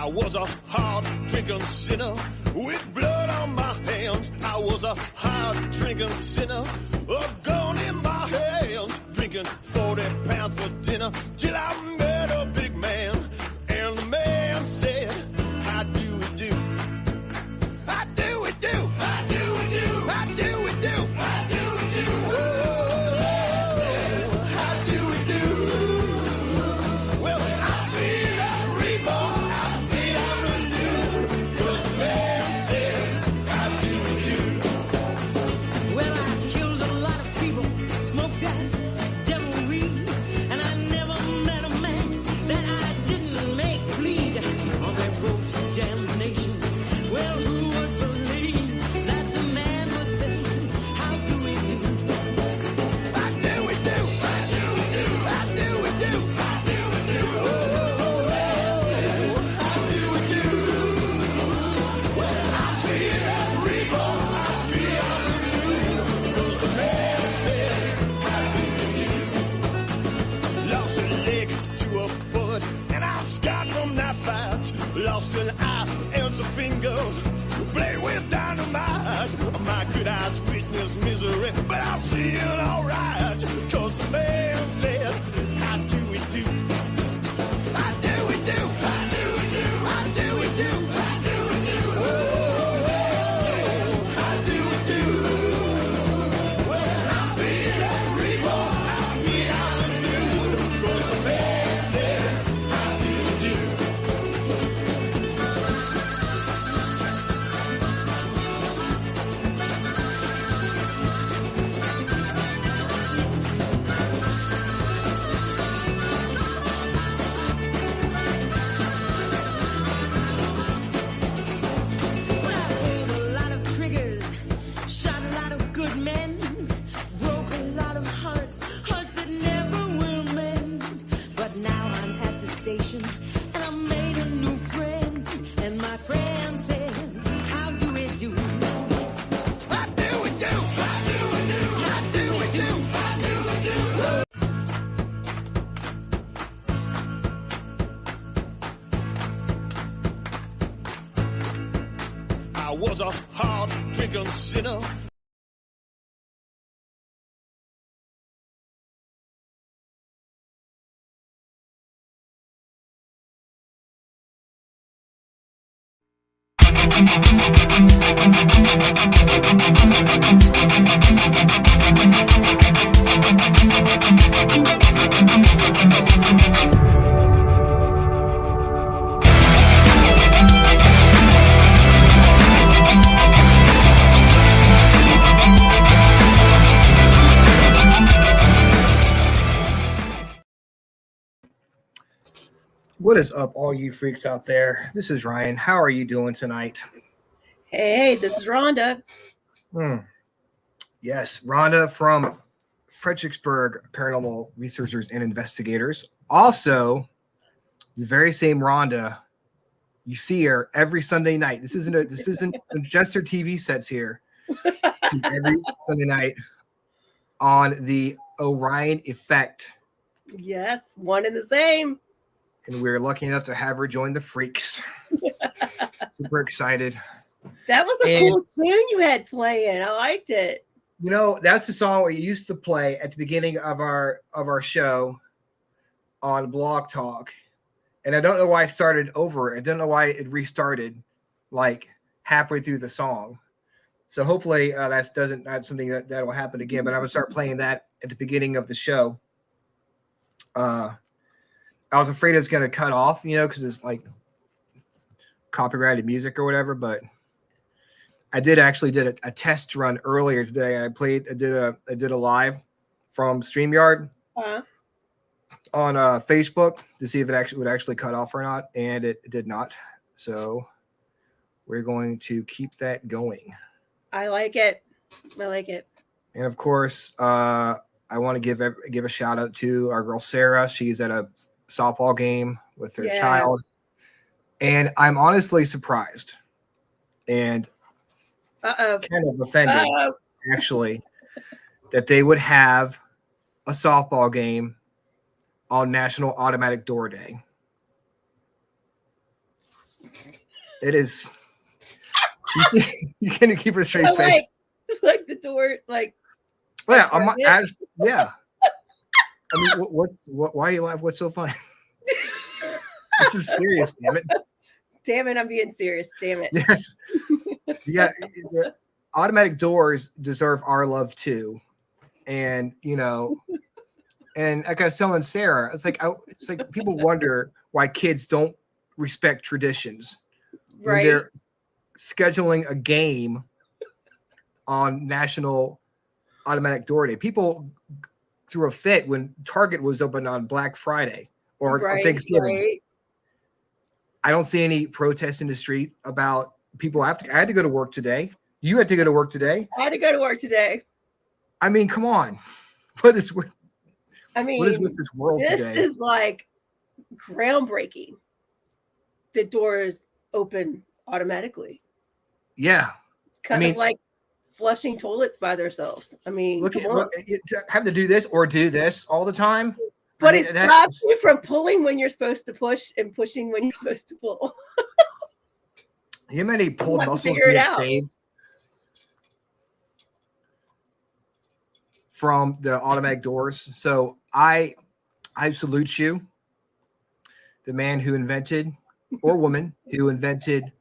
I was a hard-drinking sinner with blood on my hands. I was a hard-drinking sinner, a gun in my hands, drinking 40 pounds for dinner till I met a big man. And the man said, how do we do? How do we do? How do we do? How do we do? How do we do? How do we do? Well, I feel like reborn. I feel I'm renewed. 'Cause the man said, how do we do? Well, I killed a lot of people, smoked that devil weed, and I never met a man that I didn't make bleed on that road to damnation. Well, who would believe that the man would say, how do we do? How do we do? How do we do? How do we do? How do we do? How do we do? Well, I feel like reborn. I feel I'm renewed. 'Cause the man said, how do we do? Lost a leg to a foot, and I'm scarred from that fight. Lost an eye and some fingers, play with dynamite. My good eyes witness misery, but I'm feeling alright. 'Cause the man said, how do we do? How do we do? How do we do? How do we do? How do we do? How do we do? Well, I feel like reborn. I feel I'm renewed. 'Cause the man said, how do we do? Well, I pulled a lot of triggers, shot a lot of good men, broke a lot of hearts, hearts that never will mend. But now I'm at the station, and I made a new friend, and my friend says, how do we do? How do we do? How do we do? How do we do? How do we do? I was a hard-drinking sinner. What is up, all you freaks out there? This is Ryan. How are you doing tonight? Hey, this is Rhonda. Yes, Rhonda from Fredericksburg Paranormal Researchers and Investigators. Also, the very same Rhonda, you see her every Sunday night. This isn't just her TV sets here. She's every Sunday night on the Orion Effect. Yes, one and the same. And we're lucky enough to have her join the freaks. Super excited. That was a cool tune you had playing. I liked it. You know, that's the song we used to play at the beginning of our show on Blog Talk. And I don't know why I started over. I don't know why it restarted like halfway through the song. So hopefully that's something that will happen again. But I'm going to start playing that at the beginning of the show. I was afraid it's going to cut off, because it's like copyrighted music or whatever. But I did a test run earlier today. I did a live from StreamYard on Facebook to see if it would actually cut off or not, and it did not. So we're going to keep that going. I like it. And of course, I want to give a shout out to our girl Sarah. She's at a softball game with her child, and I'm honestly surprised and kind of offended actually that they would have a softball game on National Automatic Door Day. It is. You see, you can't keep a straight So, face. like the door, like Yeah, Target? yeah. I mean, why you laugh? What's so funny? This is serious, damn it. Damn it, I'm being serious. Damn it. Yes. Yeah. The automatic doors deserve our love too. And, you know, and like I was telling Sarah, it's like people wonder why kids don't respect traditions when Right. they're scheduling a game on National Automatic Door Day. People threw a fit when Target was open on Black Friday or on Thanksgiving. Right. I don't see any protests in the street about people. I had to go to work today. You had to go to work today. I had to go to work today. I mean, come on. What is with this world this today? This is like groundbreaking. The doors open automatically. Yeah. It's kind of like flushing toilets by themselves. I mean, look, have to do this or do this all the time. But it stops you from pulling when you're supposed to push and pushing when you're supposed to pull. You many pulled muscles being saved from the automatic doors. So I salute you, the man who invented, or woman who invented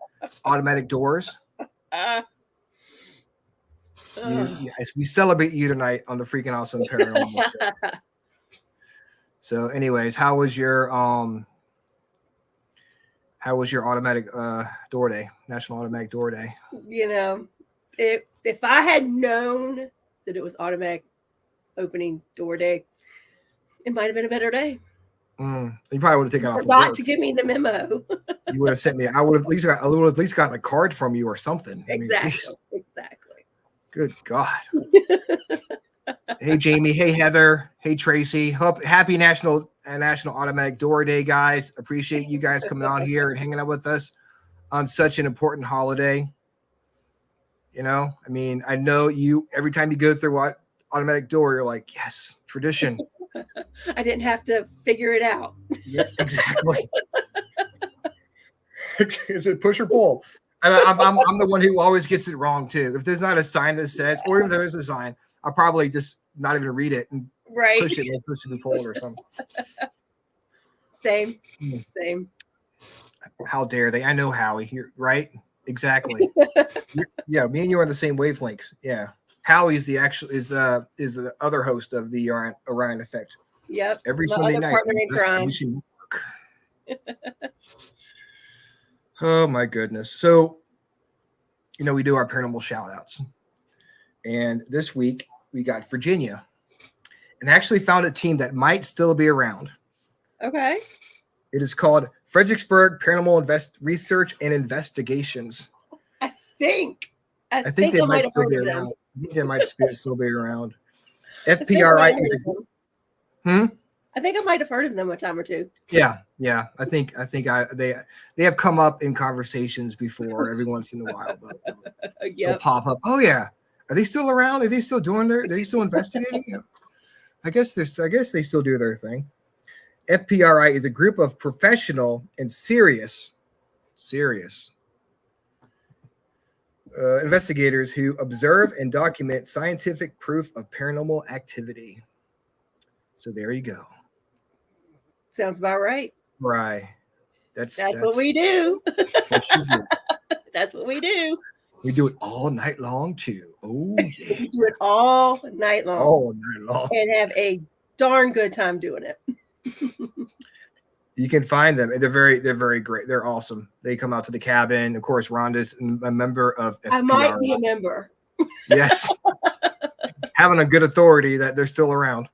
automatic doors. We celebrate you tonight on the Freakin' Awesome Paranormal Show. So, anyways, how was your automatic door day, National Automatic Door Day? You know, if I had known that it was automatic opening door day, it might have been a better day. You probably would have taken off. Forgot to give me the memo. You would have sent me. I would have at least gotten a card from you or something. Exactly. Exactly. Good God. Hey Jamie. Hey Heather. Hey Tracy. Happy National Automatic Door Day, guys. Appreciate you guys coming on here and hanging out with us on such an important holiday. You know, I mean, I know you. Every time you go through automatic door, you're like, yes, tradition. I didn't have to figure it out. Yeah, exactly. Is it push or pull? And I'm the one who always gets it wrong too. If there's not a sign that says, or if there is a sign, I'll probably just not even read it and push it and it's supposed to be pulled or something. Same. How dare they? I know Howie here, right? Exactly. Yeah, me and you are on the same wavelengths. Yeah. Howie is the other host of the Orion Effect. Yep. Every Sunday night. Oh my goodness. So, you know, we do our paranormal shout outs. And this week we got Virginia and actually found a team that might still be around. Okay. It is called Fredericksburg Paranormal Research and Investigations. I think they might still be around. They might still be around. FPRI is I think I might have heard of them a time or two. Yeah. I think they have come up in conversations before every once in a while. They'll pop up. Oh yeah, are they still around? Are they still doing are they still investigating? Yeah. I guess they still do their thing. FPRI is a group of professional and serious investigators who observe and document scientific proof of paranormal activity. So there you go. Sounds about right. Right. That's what we do. That's what you do. That's what we do. We do it all night long too. Oh yeah. We do it all night long. All night long. And have a darn good time doing it. You can find them. They're very great. They're awesome. They come out to the cabin. Of course, Rhonda's a member of FPR. I might be a member. Yes. Having a good authority that they're still around.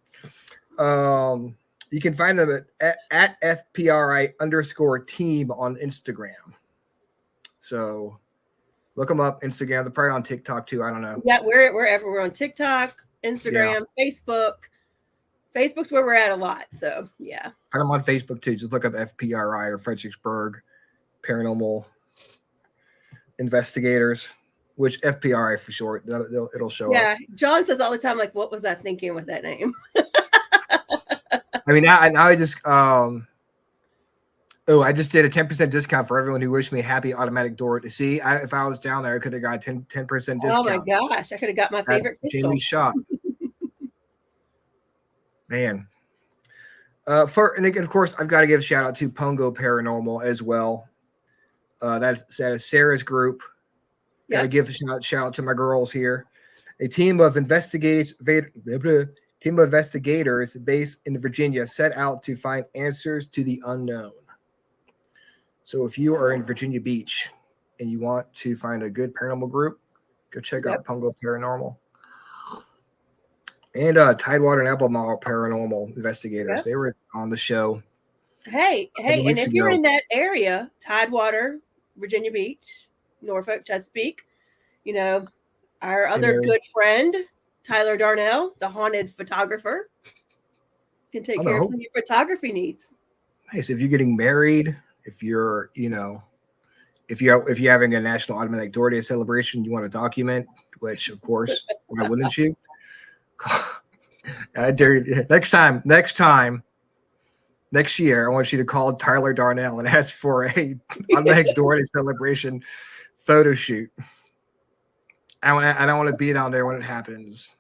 You can find them at FPRI_team on Instagram. So look them up. Instagram. They're probably on TikTok too. I don't know. Yeah, wherever we're on TikTok, Instagram, Facebook. Facebook's where we're at a lot. So yeah. Find them on Facebook too. Just look up FPRI or Fredericksburg Paranormal Investigators, which FPRI for short. It'll show up. Yeah. John says all the time, like, what was I thinking with that name? I mean, now I just Oh, I just did a 10% discount for everyone who wished me a happy automatic door. To see, if I was down there, I could have got 10% discount. Oh my gosh, I could have got my at favorite crystal. Jamie's shop. Man. And again, of course, I've got to give a shout out to Pongo Paranormal as well. That is Sarah's group. Got to give a shout out to my girls here. A team of investigators based in Virginia set out to find answers to the unknown. So if you are in Virginia Beach and you want to find a good paranormal group, go check out Pongo Paranormal. And Tidewater and Albemarle Paranormal Investigators. They were on the show. Hey, and if you're in that area, Tidewater, Virginia Beach, Norfolk, Chesapeake, you know, our other good friend, Tyler Darnell, the haunted photographer, can take care of some of your photography needs. Nice. If you're getting married, if you're, you know, if you're having a National Automatic Door Day celebration, you want to document, which of course, why wouldn't you? I dare you. Next year, I want you to call Tyler Darnell and ask for a automatic door day celebration photo shoot. I don't want to be down there when it happens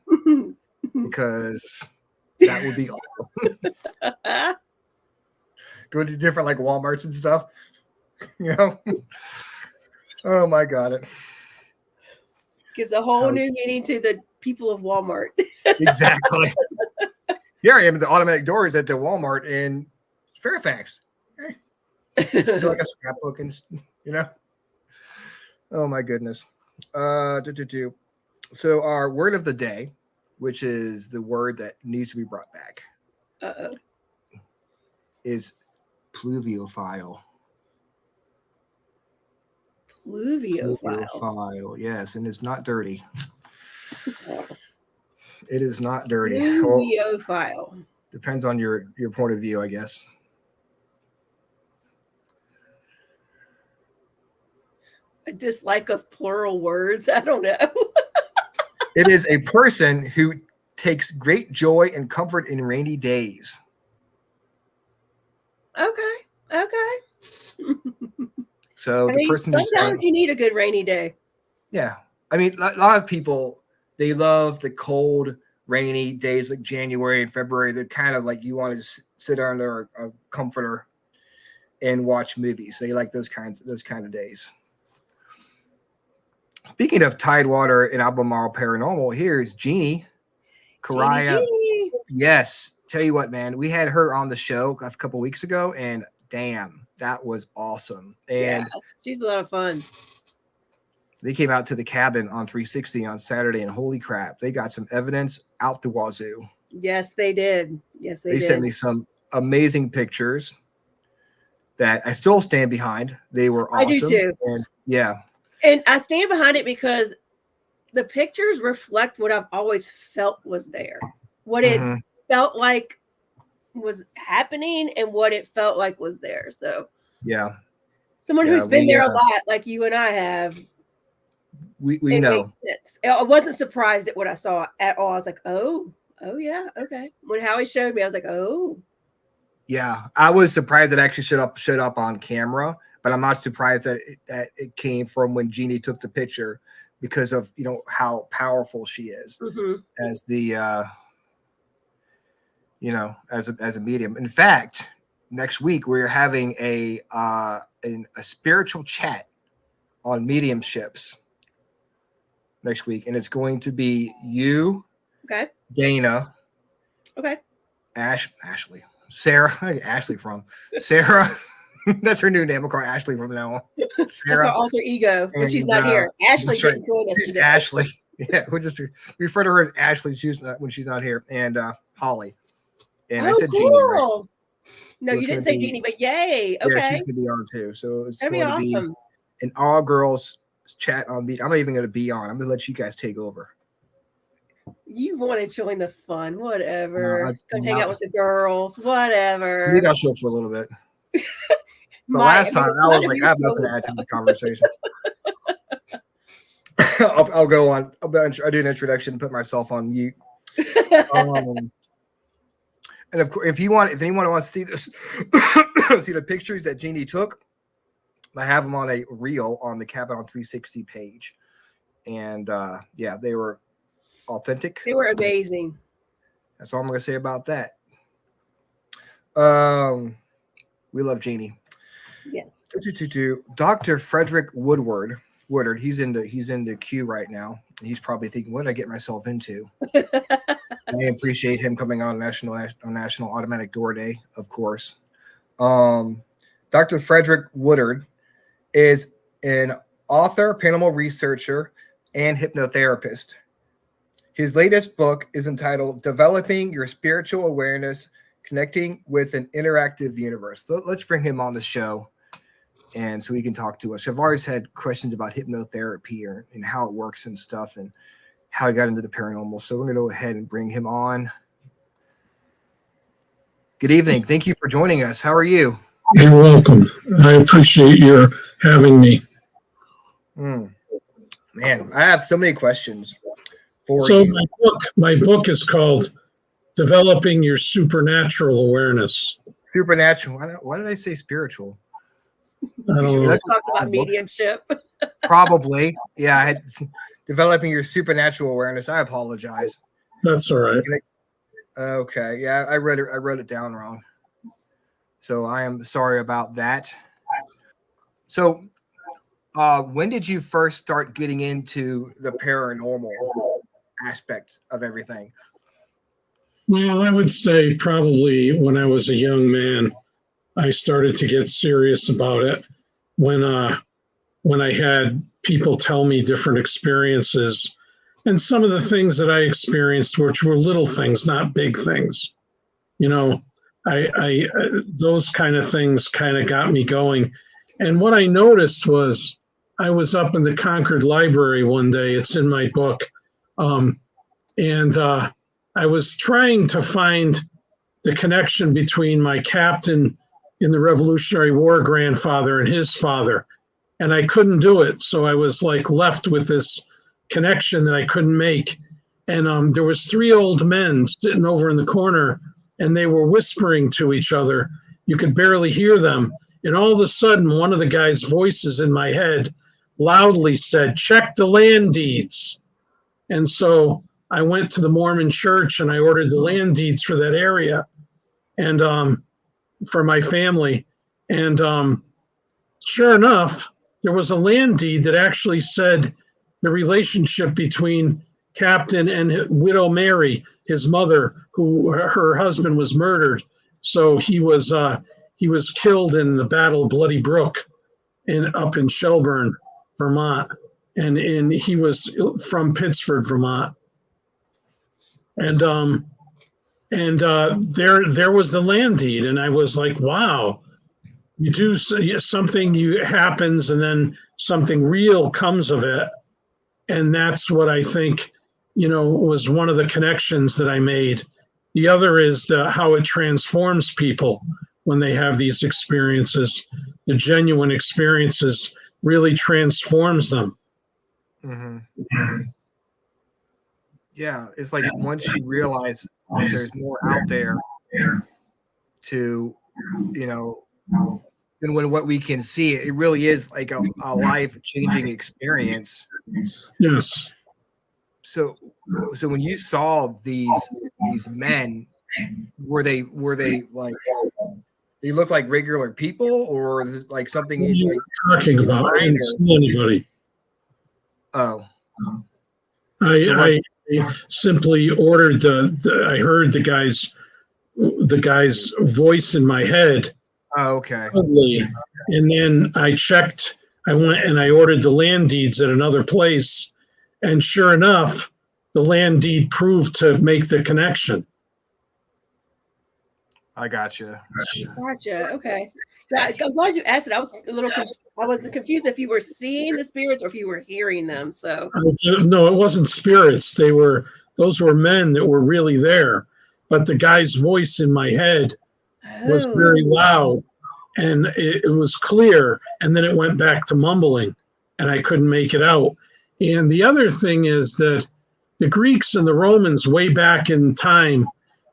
because that would be awesome. Go to different like Walmarts and stuff, you know. Oh my God! It gives a whole new meaning to the people of Walmart. Exactly. Here I am at the automatic doors at the Walmart in Fairfax. Hey. Do like a scrapbook and you know. Oh my goodness. So our word of the day, which is the word that needs to be brought back, is pluviophile. Pluviophile, yes, and it's not dirty. It is not dirty. Pluviophile. Well, depends on your point of view, I guess. A dislike of plural words. I don't know. It is a person who takes great joy and comfort in rainy days. Okay. So the person who's sometimes you need a good rainy day. Yeah. I mean, a lot of people, they love the cold, rainy days like January and February. They're kind of like you want to sit under a comforter and watch movies. They like those kind of days. Speaking of Tidewater and Albemarle Paranormal, here's Jeannie Karaya. Yes. Tell you what, man, we had her on the show a couple weeks ago, and damn, that was awesome. And she's a lot of fun. They came out to the cabin on 360 on Saturday, and holy crap, they got some evidence out the wazoo. Yes, they did. They sent me some amazing pictures that I still stand behind. They were awesome. I do too. And yeah. And I stand behind it because the pictures reflect what I've always felt was there. What it felt like was happening and what it felt like was there. So yeah. Someone who's been there a lot, like you and I have. We know. Makes sense. I wasn't surprised at what I saw at all. I was like, oh yeah, okay. When Howie showed me, I was like, oh. Yeah, I was surprised it actually showed up on camera, but I'm not surprised that it came from when Jeannie took the picture because of how powerful she is as the as a medium. In fact, next week we're having a spiritual chat on mediumships next week, and it's going to be you, Dana, Ashley, Sarah, Ashley from Sarah. That's her new name. I'll call her Ashley from now on. Sarah, that's her alter ego when she's not here. Ashley didn't join us today. Ashley. Yeah, we'll just refer to her as Ashley when she's not here, and Holly. And I said cool. Jeannie, right? No, you didn't say Jeannie, but yay. Okay. Yeah, she's going to be on too. So it's That'd going to be an all girls chat on me. I'm not even going to be on. I'm going to let you guys take over. You want to join the fun, whatever. Come hang out with the girls, whatever. Maybe I'll show up for a little bit. But last time I was like, I have nothing to add to the conversation. I'll go on. I'll do an introduction and put myself on mute. And of course, if anyone wants to see this, see the pictures that Jeannie took, I have them on a reel on the Cabin on 360 page. And yeah, they were authentic. They were amazing. That's all I'm going to say about that. We love Jeannie. Yes. Dr. Fredrick Woodard. He's in the queue right now. He's probably thinking, what did I get myself into? I appreciate him coming on National Automatic Door Day, of course. Dr. Fredrick Woodard is an author, paranormal researcher, and hypnotherapist. His latest book is entitled Developing Your Spiritual Awareness, Connecting with an Interactive Universe. So let's bring him on the show, and so he can talk to us. I've always had questions about hypnotherapy and how it works and stuff, and how he got into the paranormal. So we're going to go ahead and bring him on. Good evening. Thank you for joining us. How are you? You're welcome. I appreciate your having me. Man, I have so many questions for you. My book is called Developing Your Supernatural Awareness. Supernatural. Why did I say spiritual? I don't know. Let's talk about mediumship. Probably. Yeah, I had Developing Your Supernatural Awareness. I apologize. That's all right. Okay. Yeah, I wrote it down wrong. So I am sorry about that. So when did you first start getting into the paranormal aspect of everything? Well, I would say probably when I was a young man, I started to get serious about it when I had people tell me different experiences, and some of the things that I experienced, which were little things, not big things. You know, I those kind of things kind of got me going. And what I noticed was I was up in the Concord Library one day. It's in my book. And I was trying to find the connection between my captain in the Revolutionary War grandfather and his father. And I couldn't do it. So I was like left with this connection that I couldn't make. And there was three old men sitting over in the corner, and they were whispering to each other. You could barely hear them. And all of a sudden, one of the guy's voices in my head loudly said, "Check the land deeds." And so I went to the Mormon church and I ordered the land deeds for that area and for my family. And sure enough, there was a land deed that actually said the relationship between Captain and widow Mary, his mother, who her husband was murdered. So he was killed in the Battle of Bloody Brook up in Shelburne, Vermont. And he was from Pittsford, Vermont. And there was the land deed, and I was like, wow, you do something, happens, and then something real comes of it, and that's what I think, was one of the connections that I made. The other is how it transforms people when they have these experiences. The genuine experiences really transforms them. Mm-hmm. Yeah, it's like once you realize that there's more out there to, than what we can see, it really is like a life-changing experience. Yes. So when you saw these men, were they like they look like regular people, or is it like something? What are you talking about? I didn't see anybody. Oh. I simply ordered I heard the guy's voice in my head. Oh, okay. And then I checked. I went and I ordered the land deeds at another place, and sure enough, the land deed proved to make the connection. I gotcha. Okay. I'm glad you asked it. I was a little I was confused if you were seeing the spirits or if you were hearing them. So no, it wasn't spirits. Those were men that were really there. But the guy's voice in my head was very loud, and it was clear, and then it went back to mumbling, and I couldn't make it out. And the other thing is that the Greeks and the Romans way back in time,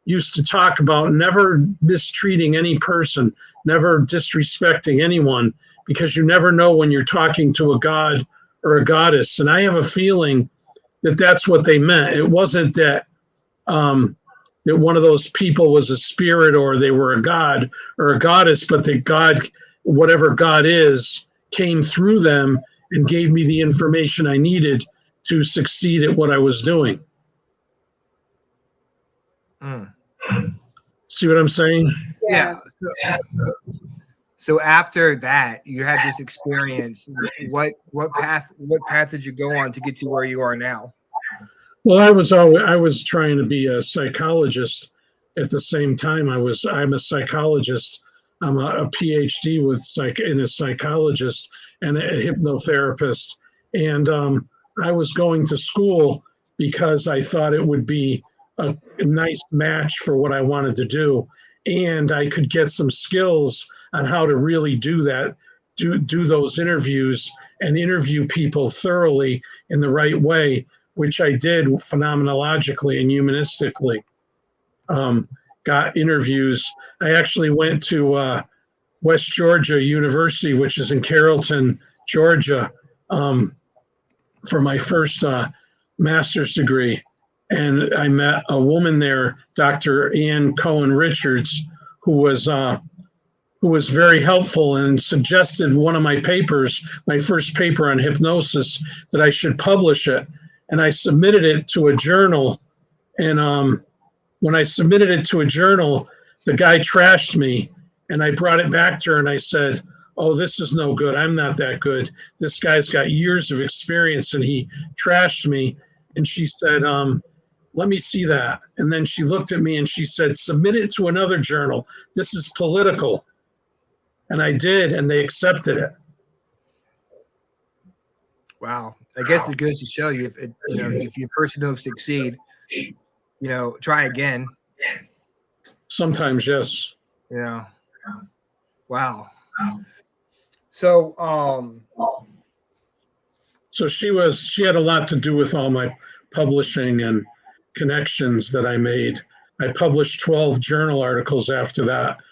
used to talk about never mistreating any person, never disrespecting anyone, because you never know when you're talking to a god or a goddess. And I have a feeling that that's what they meant. It wasn't that that one of those people was a spirit or they were a god or a goddess, but that God, whatever God is, came through them and gave me the information I needed to succeed at what I was doing. See what I'm saying? Yeah. So after that, you had this experience. What path did you go on to get to where you are now? Well, I was trying to be a psychologist at the same time. I'm a psychologist. I'm a PhD in a psychologist and a hypnotherapist. And I was going to school because I thought it would be a nice match for what I wanted to do. And I could get some skills on how to really do that, do those interviews and interview people thoroughly in the right way, which I did phenomenologically and humanistically. Got interviews. I actually went to West Georgia University, which is in Carrollton, Georgia, for my first master's degree. And I met a woman there, Dr. Ann Cohen Richards, who was very helpful and suggested one of my papers, my first paper on hypnosis, that I should publish it. And I submitted it to a journal. And when I submitted it to a journal, the guy trashed me. And I brought it back to her and I said, "Oh, this is no good. I'm not that good. This guy's got years of experience," and he trashed me. And she said, "Let me see that." And then she looked at me and she said, "Submit it to another journal. This is political." And I did, and they accepted it. Wow. I guess it goes to show you if you first don't succeed, try again. Sometimes, yes. Yeah. Wow. So So she had a lot to do with all my publishing and connections that I made. I published 12 journal articles after that,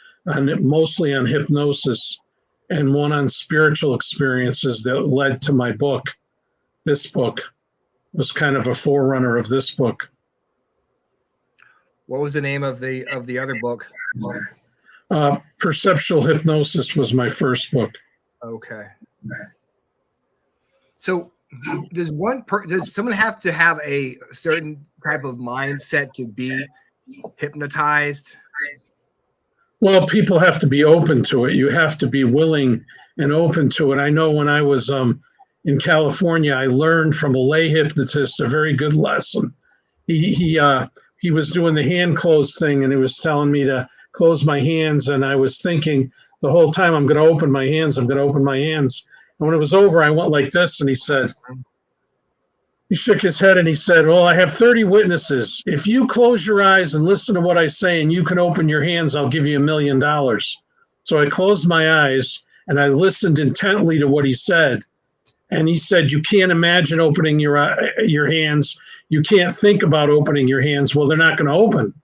mostly on hypnosis, and one on spiritual experiences that led to my book. This book was kind of a forerunner of this book. What was the name of the other book? Perceptual Hypnosis was my first book. Okay. So does someone have to have a certain type of mindset to be hypnotized? Well, people have to be open to it. You have to be willing and open to it. I know when I was in California, I learned from a lay hypnotist a very good lesson. He was doing the hand close thing, and he was telling me to close my hands, and I was thinking the whole time, I'm going to open my hands. I'm going to open my hands. And when it was over, I went like this, and he shook his head and he said, "Well, I have 30 witnesses. If you close your eyes and listen to what I say and you can open your hands, I'll give you $1 million." So I closed my eyes and I listened intently to what he said. And he said, "You can't imagine opening your hands. You can't think about opening your hands." Well, they're not going to open.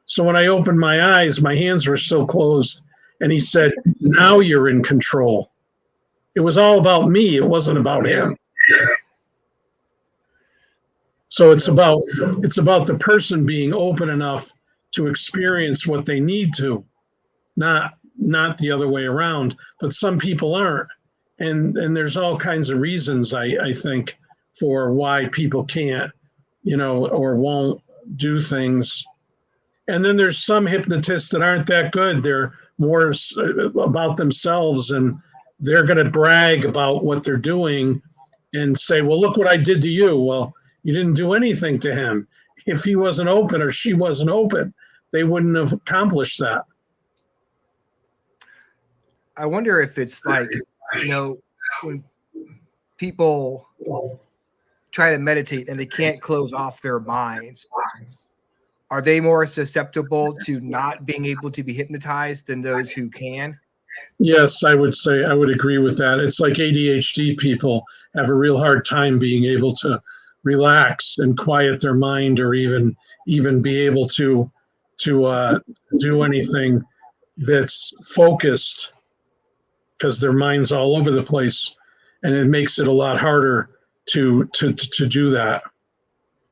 So when I opened my eyes, my hands were still closed. And he said, "Now you're in control." It was all about me. It wasn't about him. So it's about the person being open enough to experience what they need to, not the other way around. But some people aren't. And there's all kinds of reasons, I think, for why people can't, or won't do things. And then there's some hypnotists that aren't that good. They're more about themselves, and they're going to brag about what they're doing and say, "Well, look what I did to you." Well, you didn't do anything to him. If he wasn't open or she wasn't open, they wouldn't have accomplished that. I wonder if it's like, when people try to meditate and they can't close off their minds, are they more susceptible to not being able to be hypnotized than those who can? Yes, I would agree with that. It's like ADHD people have a real hard time being able to relax and quiet their mind, or even be able to to do anything that's focused, because their mind's all over the place, and it makes it a lot harder to do that.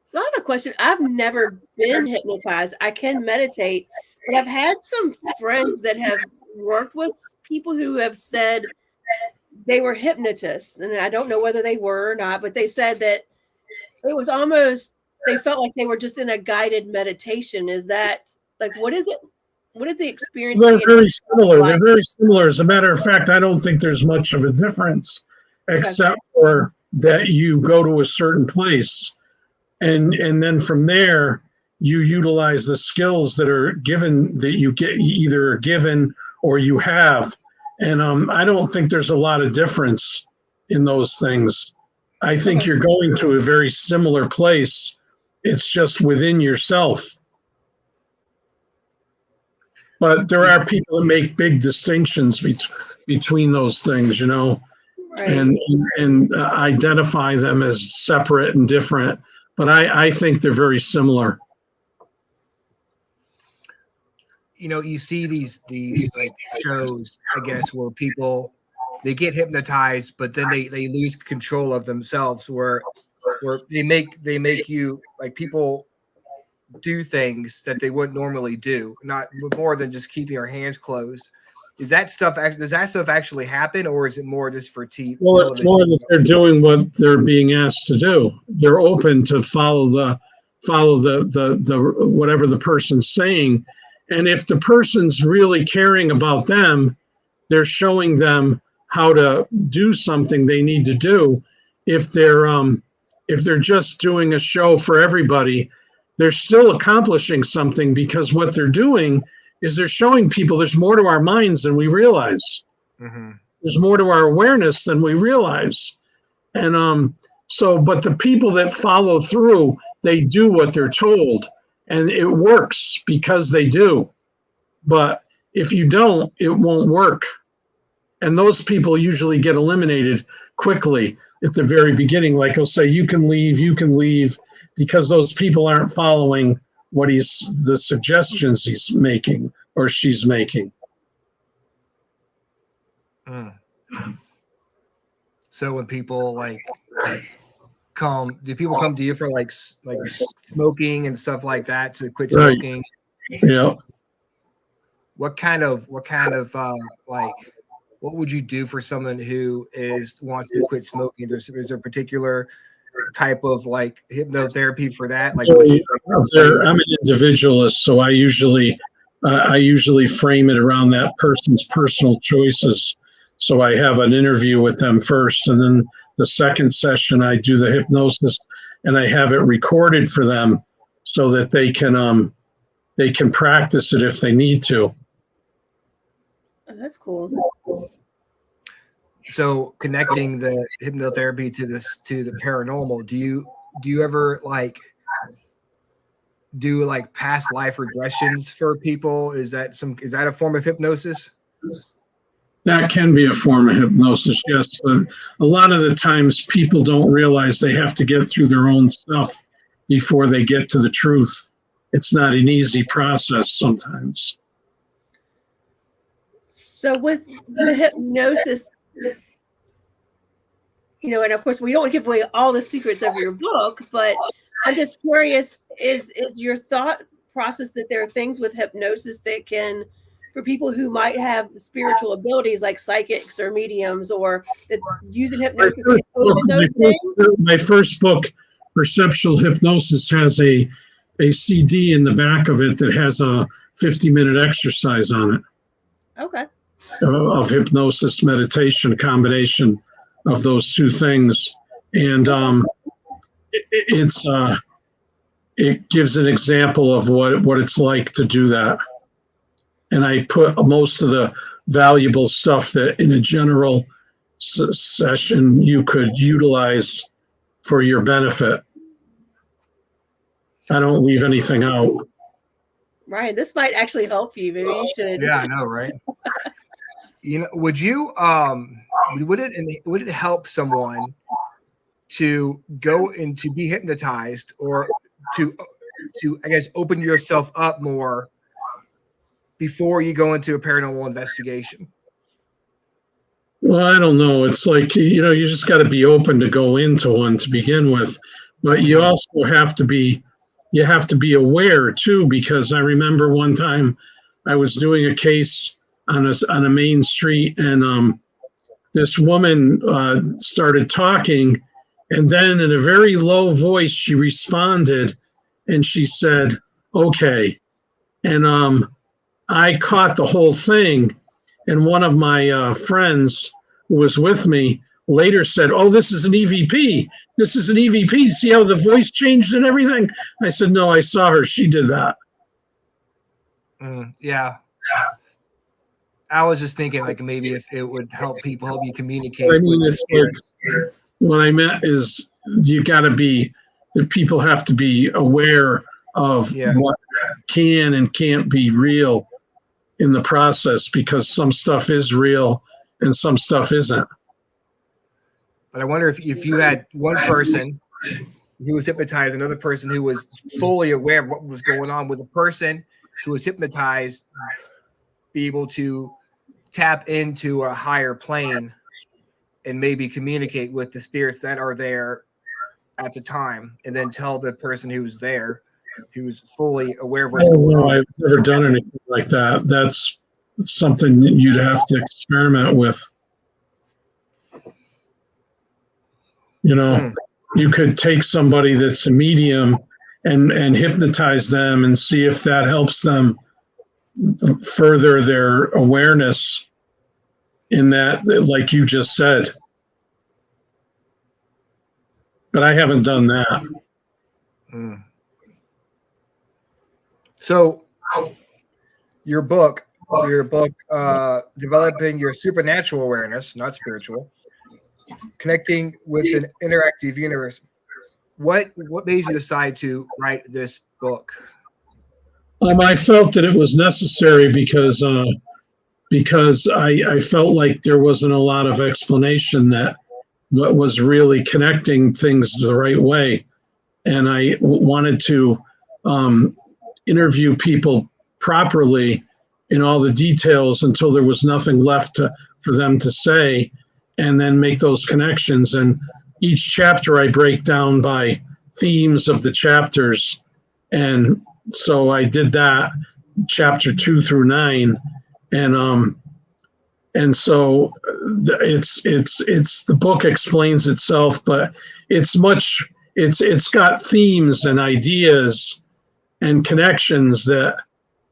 So I have a question. I've never been hypnotized. I can meditate, but I've had some friends that have worked with people who have said they were hypnotists, and I don't know whether they were or not, but they said that it was almost, they felt like they were just in a guided meditation. Is that like, what is it? What is the experience? They're very similar. They're very similar. As a matter of fact, I don't think there's much of a difference, except for that you go to a certain place, and then from there you utilize the skills that are given, that you get either given or you have. And I don't think there's a lot of difference in those things. I think you're going to a very similar place. It's just within yourself. But there are people that make big distinctions between those things, you know, and identify them as separate and different. But I think they're very similar. You know, you see these like shows, I guess, where people, they get hypnotized, but then they lose control of themselves, where they make you, like, people do things that they wouldn't normally do, not more than just keeping our hands closed. Does that stuff actually happen, or is it more just for TV? Well, it's more that they're doing what they're being asked to do. They're open to follow the whatever the person's saying. And if the person's really caring about them, they're showing them how to do something they need to do. If they're just doing a show for everybody, they're still accomplishing something, because what they're doing is they're showing people there's more to our minds than we realize. Mm-hmm. There's more to our awareness than we realize. And but the people that follow through, they do what they're told, and it works because they do. But if you don't, it won't work. And those people usually get eliminated quickly at the very beginning. Like he'll say, you can leave, because those people aren't following what the suggestions he's making or she's making. Mm. So when people do people come to you for like smoking and stuff like that, to quit smoking? Right. Yeah. What would you do for someone who wants to quit smoking? Is there a particular type of like hypnotherapy for that? Like, I'm an individualist, so I usually frame it around that person's personal choices. So I have an interview with them first, and then the second session I do the hypnosis, and I have it recorded for them so that they can practice it if they need to. Oh, that's cool. So connecting the hypnotherapy to the paranormal, do you ever do past life regressions for people? Is that a form of hypnosis? That can be a form of hypnosis, yes. But a lot of the times people don't realize they have to get through their own stuff before they get to the truth. It's not an easy process sometimes. So with the hypnosis, and of course we don't give away all the secrets of your book, but I'm just curious, is your thought process that there are things with hypnosis that can, for people who might have spiritual abilities like psychics or mediums, or that using hypnosis? My first book, Perceptual Hypnosis, has a CD in the back of it that has a 50-minute exercise on it. Okay. Of hypnosis, meditation, combination of those two things. And it gives an example of what it's like to do that. And I put most of the valuable stuff that in a general session you could utilize for your benefit. I don't leave anything out. Ryan, this might actually help you. Maybe you should. Yeah, I know, right? Would it help someone to go and to be hypnotized, or to I guess open yourself up more before you go into a paranormal investigation? Well, I don't know. It's like, you just got to be open to go into one to begin with, but you also have to be aware too, because I remember one time I was doing a case on a main street, and this woman started talking, and then in a very low voice she responded, and she said, "Okay," and I caught the whole thing, and one of my friends who was with me later said, "Oh, this is an EVP. This is an EVP. See how the voice changed and everything?" I said, "No, I saw her. She did that." Yeah. I was just thinking, like, maybe if it would help you communicate. I mean, it's like, what I meant is the people have to be aware of what can and can't be real in the process, because some stuff is real and some stuff isn't. But I wonder if you had one person who was hypnotized, another person who was fully aware of what was going on, with a person who was hypnotized be able to tap into a higher plane and maybe communicate with the spirits that are there at the time, and then tell the person who's there, who's fully aware of what's going on. I've never done anything like that. That's something that you'd have to experiment with. You could take somebody that's a medium and hypnotize them and see if that helps them further their awareness in that, like you just said. But I haven't done that. So your book, developing your supernatural awareness, not spiritual, connecting with an interactive universe. What made you decide to write this book? I felt that it was necessary because I felt like there wasn't a lot of explanation that what was really connecting things the right way, and I wanted to interview people properly in all the details until there was nothing left for them to say, and then make those connections. And each chapter I break down by themes of the chapters, and so I did that, chapter 2 through 9, and so it's the book explains itself, but it's got themes and ideas and connections that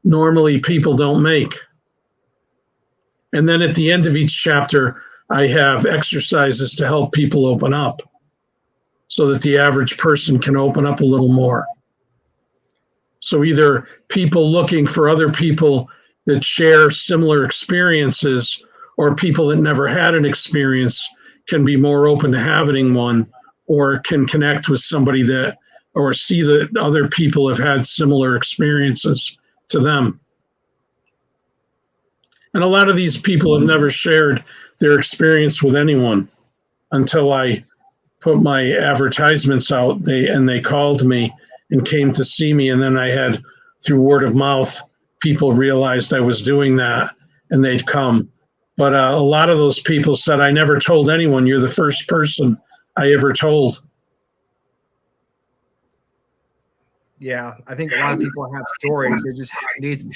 normally people don't make. And then at the end of each chapter, I have exercises to help people open up, so that the average person can open up a little more. So either people looking for other people that share similar experiences, or people that never had an experience can be more open to having one, or can connect with somebody or see that other people have had similar experiences to them. And a lot of these people have never shared their experience with anyone until I put my advertisements out. They called me and came to see me, and then I had, through word of mouth, people realized I was doing that, and they'd come. But a lot of those people said, "I never told anyone. You're the first person I ever told." Yeah, I think a lot of people have stories. They just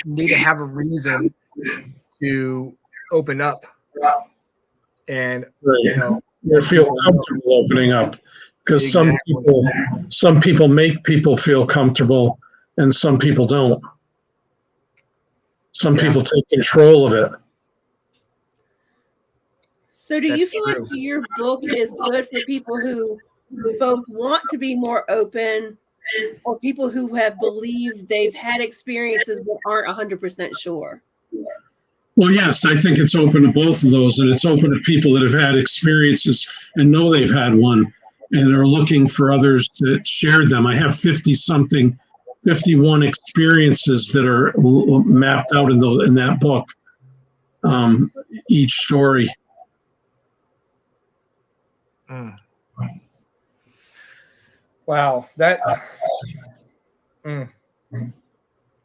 need to have a reason to open up, and they feel comfortable opening up, because exactly. some people make people feel comfortable, and some people don't. Some people take control of it. So do you feel like your book is good for people who both want to be more open, or people who have believed they've had experiences but aren't 100% sure? Well, yes, I think it's open to both of those, and it's open to people that have had experiences and know they've had one and are looking for others to share them. I have 51 experiences that are mapped out in that book, each story. Wow, that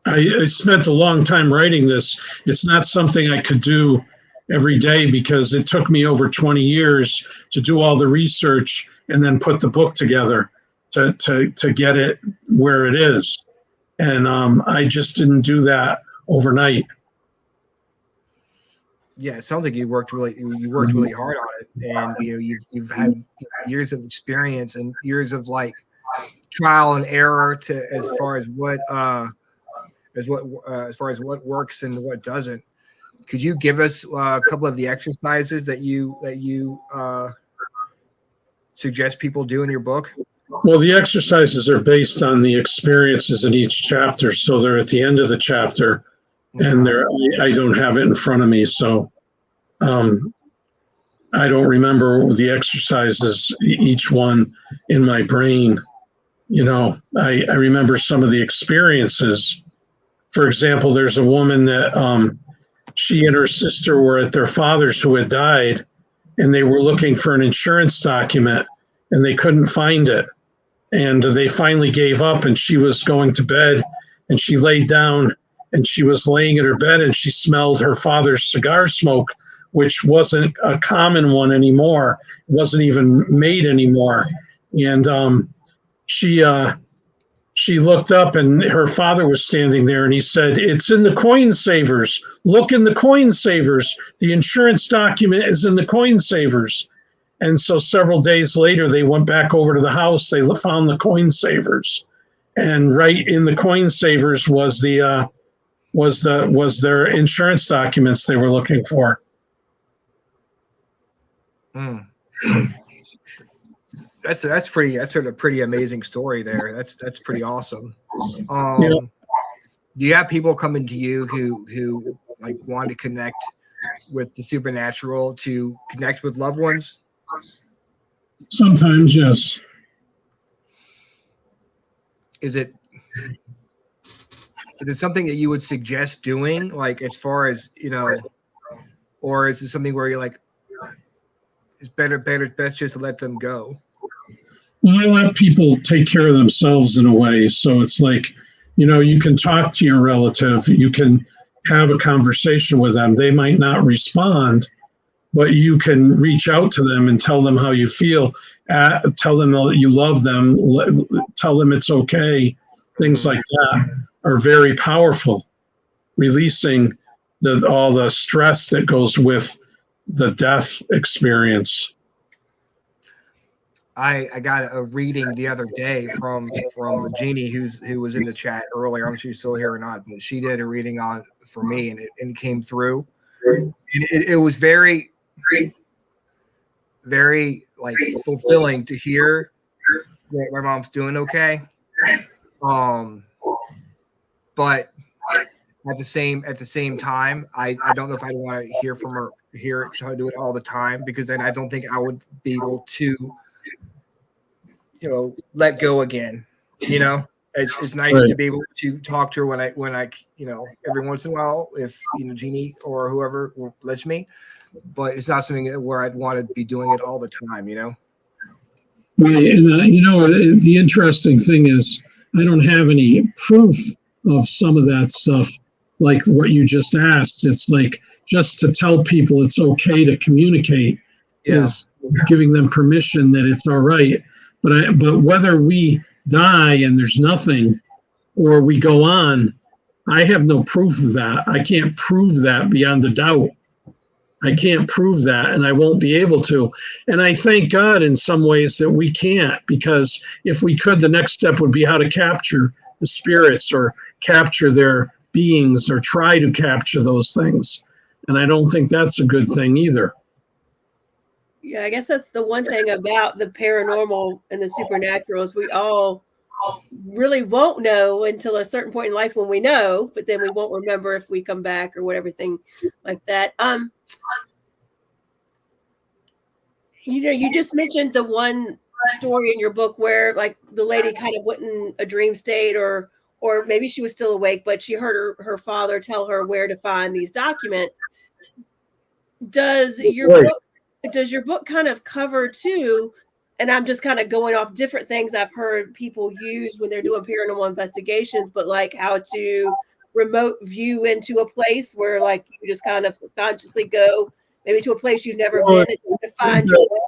I spent a long time writing this. It's not something I could do every day because it took me over 20 years to do all the research and then put the book together to get it where it is. And I just didn't do that overnight. Yeah, it sounds like you worked really hard on it, and you've had years of experience and years of like trial and error to as far as what works and what doesn't. Could you give us a couple of the exercises that you suggest people do in your book? Well, the exercises are based on the experiences in each chapter, so they're at the end of the chapter, and I don't have it in front of me, so I don't remember the exercises, each one in my brain. I remember some of the experiences. For example, there's a woman that she and her sister were at their father's who had died, and they were looking for an insurance document, and they couldn't find it. And they finally gave up, and she was going to bed, and she laid down, and she was laying in her bed, and she smelled her father's cigar smoke, which wasn't a common one anymore. It wasn't even made anymore. And she looked up, and her father was standing there, and he said, "It's in the coin savers. Look in the coin savers. The insurance document is in the coin savers." And so several days later, they went back over to the house. They found the coin savers, and right in the coin savers was their insurance documents they were looking for. That's a pretty amazing story there. That's pretty awesome. Do you have people coming to you who like want to connect with the supernatural, to connect with loved ones? Sometimes, yes. Is it something that you would suggest doing, like as far as or is it something where you're like, it's best just to let them go? Well, I let people take care of themselves in a way. So it's like, you can talk to your relative, you can have a conversation with them. They might not respond, but you can reach out to them and tell them how you feel. Tell them that you love them. Tell them it's okay. Things like that are very powerful, releasing all the stress that goes with the death experience. I got a reading the other day from Jeannie, who was in the chat earlier. I'm sure she's still here or not, but she did a reading for me, and it came through. And it was very, very like fulfilling to hear that my mom's doing okay. But at the same time, I don't know if I want to hear from her, to do it all the time, because then I don't think I would be able to, let go again. It's nice to be able to talk to her when I every once in a while, if Jeannie or whoever lets me, but it's not something where I'd want to be doing it all the time. Right, and the interesting thing is, I don't have any proof of some of that stuff, like what you just asked. It's like, just to tell people it's okay to communicate is giving them permission that it's all right. But whether we die and there's nothing, or we go on, I have no proof of that. I can't prove that beyond a doubt. I can't prove that, and I won't be able to. And I thank God in some ways that we can't, because if we could, the next step would be how to capture the spirits, or capture their beings, or try to capture those things. And I don't think that's a good thing either. Yeah, I guess that's the one thing about the paranormal and the supernatural, is we all really won't know until a certain point in life when we know, but then we won't remember if we come back or whatever, thing like that. You just mentioned the one story in your book where like the lady kind of went in a dream state, or maybe she was still awake, but she heard her father tell her where to find these documents. Does your book kind of cover too? And I'm just kind of going off different things I've heard people use when they're doing paranormal investigations, but like how to remote view into a place where like you just kind of consciously go maybe to a place you've never been and to find your way?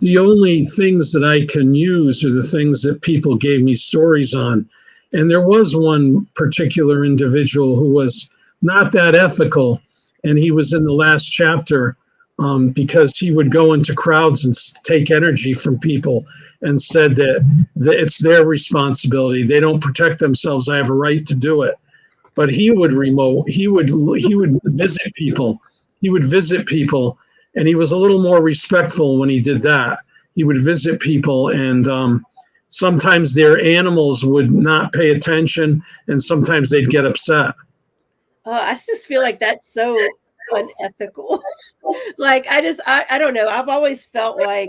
The only things that I can use are the things that people gave me stories on. And there was one particular individual who was not that ethical, and he was in the last chapter because he would go into crowds and take energy from people and said that it's their responsibility. They don't protect themselves. I have a right to do it. But he would visit people. He would visit people, and he was a little more respectful when he did that. He would visit people, and sometimes their animals would not pay attention, and sometimes they'd get upset. I just feel like that's so unethical. Like, I don't know. I've always felt like,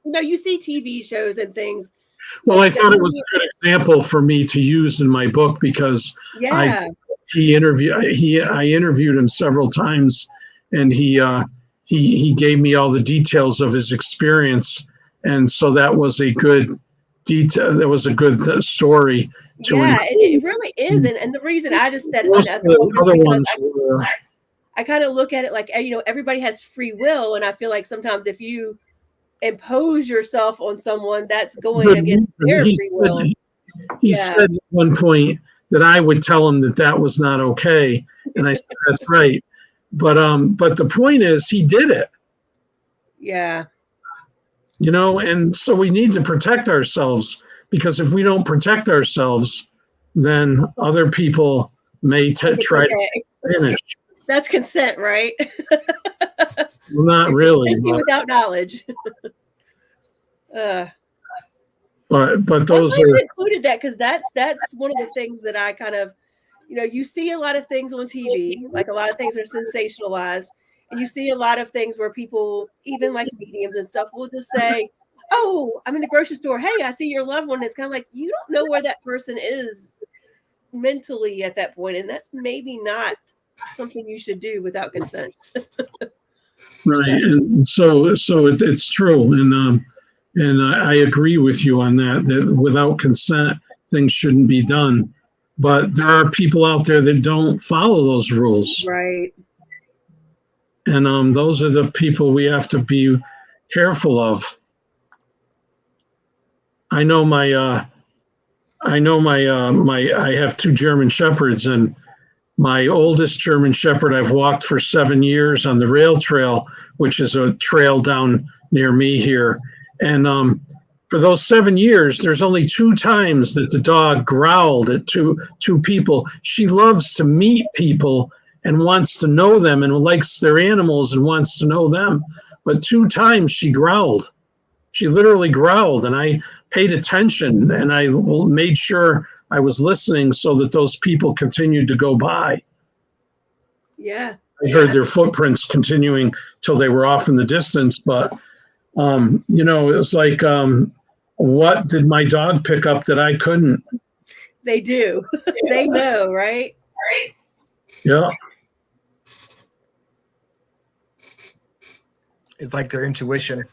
you see TV shows and things. Well, I thought it was a good example for me to use in my book because I interviewed him several times, and he gave me all the details of his experience, and so that was a good detail. That was a good story. It really is, and the reason I just said I kind of look at it like everybody has free will, and I feel like sometimes if you impose yourself on someone, that's going against their free will. He said at one point that I would tell him that was not okay, and I said that's right. But the point is, he did it. Yeah. And so we need to protect ourselves, because if we don't protect ourselves, then other people may try to finish. That's consent, right? Well, not really. Without knowledge. But those are included that because that's one of the things that I kind of, you see a lot of things on TV, like a lot of things are sensationalized, and you see a lot of things where people, even like mediums and stuff, will just say, "Oh, I'm in the grocery store. Hey, I see your loved one." It's kind of like you don't know where that person is mentally at that point, and that's maybe not something you should do without consent. Right, and so it's true, and I agree with you on that. That without consent, things shouldn't be done. But there are people out there that don't follow those rules, right? And those are the people we have to be careful of. I have 2 German Shepherds, and my oldest German Shepherd I've walked for 7 years on the rail trail, which is a trail down near me here. And for those 7 years, there's only 2 times that the dog growled at two people. She loves to meet people and wants to know them and likes their animals and wants to know them. But 2 times she growled. She literally growled, and I paid attention, and I made sure I was listening so that those people continued to go by. Yeah. I heard their footprints continuing till they were off in the distance. But, it was like, what did my dog pick up that I couldn't? They do. They know, right? Yeah. It's like their intuition.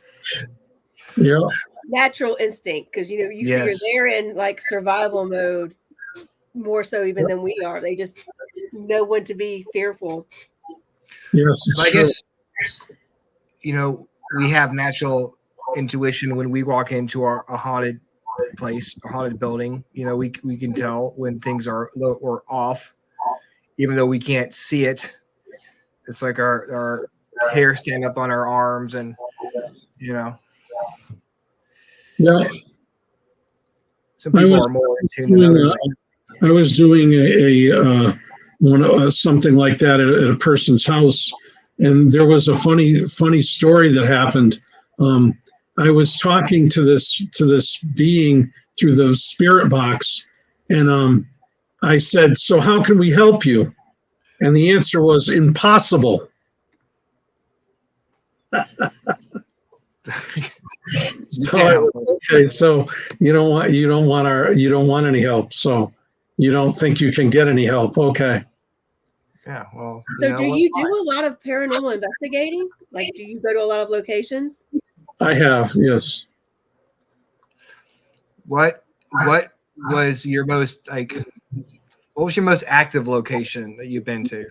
Yeah. Natural instinct, because you figure they're in like survival mode more so even than we are. They just know when to be fearful. Yes, I guess we have natural intuition when we walk into a haunted place, a haunted building. We can tell when things are low or off, even though we can't see it. It's like our hair stand up on our arms, and Yeah. Some people are more in tune than others. I was doing something like that at a person's house, and there was a funny story that happened. I was talking to this being through the spirit box, and I said, "So how can we help you?" And the answer was impossible. Okay, so you don't want any help, so you don't think you can get any help. Okay. Yeah, well. So do you do a lot of paranormal investigating? Like, do you go to a lot of locations? I have, yes. What was your most What was your most active location that you've been to?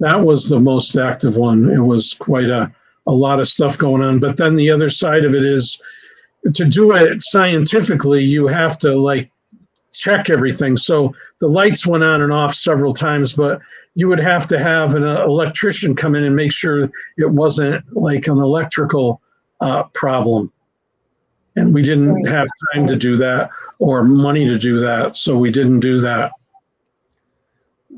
That was the most active one. It was quite a lot of stuff going on. But then the other side of it is, to do it scientifically, you have to like check everything. So the lights went on and off several times, but you would have to have an electrician come in and make sure it wasn't like an electrical problem. And we didn't have time to do that or money to do that, so we didn't do that.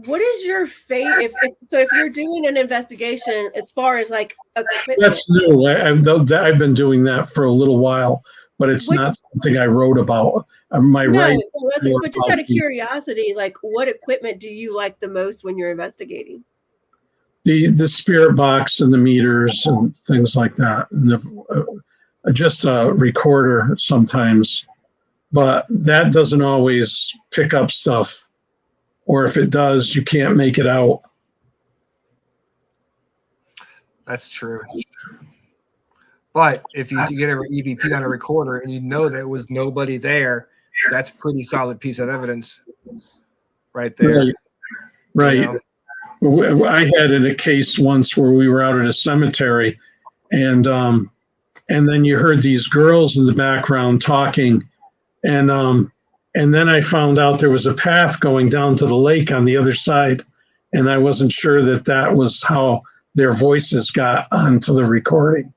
What is your fate? If you're doing an investigation, as far as like equipment, that's new. I've been doing that for a little while, but it's not something I wrote about. But just out of curiosity, like what equipment do you like the most when you're investigating? The spirit box and the meters and things like that, and just a recorder sometimes, but that doesn't always pick up stuff. Or if it does, you can't make it out. That's true. But if you get an EVP on a recorder and you know there was nobody there, that's a pretty solid piece of evidence right there. Right. You know? I had in a case once where we were out at a cemetery, and then you heard these girls in the background talking, and then I found out there was a path going down to the lake on the other side, and I wasn't sure that was how their voices got onto the recording.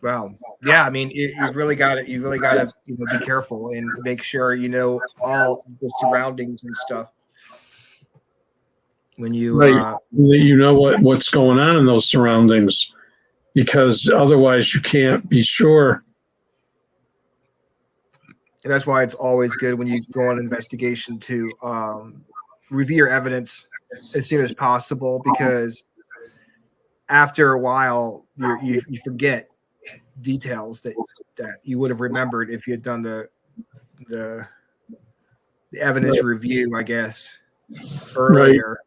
Wow. Yeah, I mean, you've really got to be careful and make sure you know all the surroundings and stuff when you you know what's going on in those surroundings, because otherwise you can't be sure. And that's why it's always good when you go on an investigation to review your evidence as soon as possible, because after a while you forget details that you would have remembered if you had done the evidence review, I guess, earlier.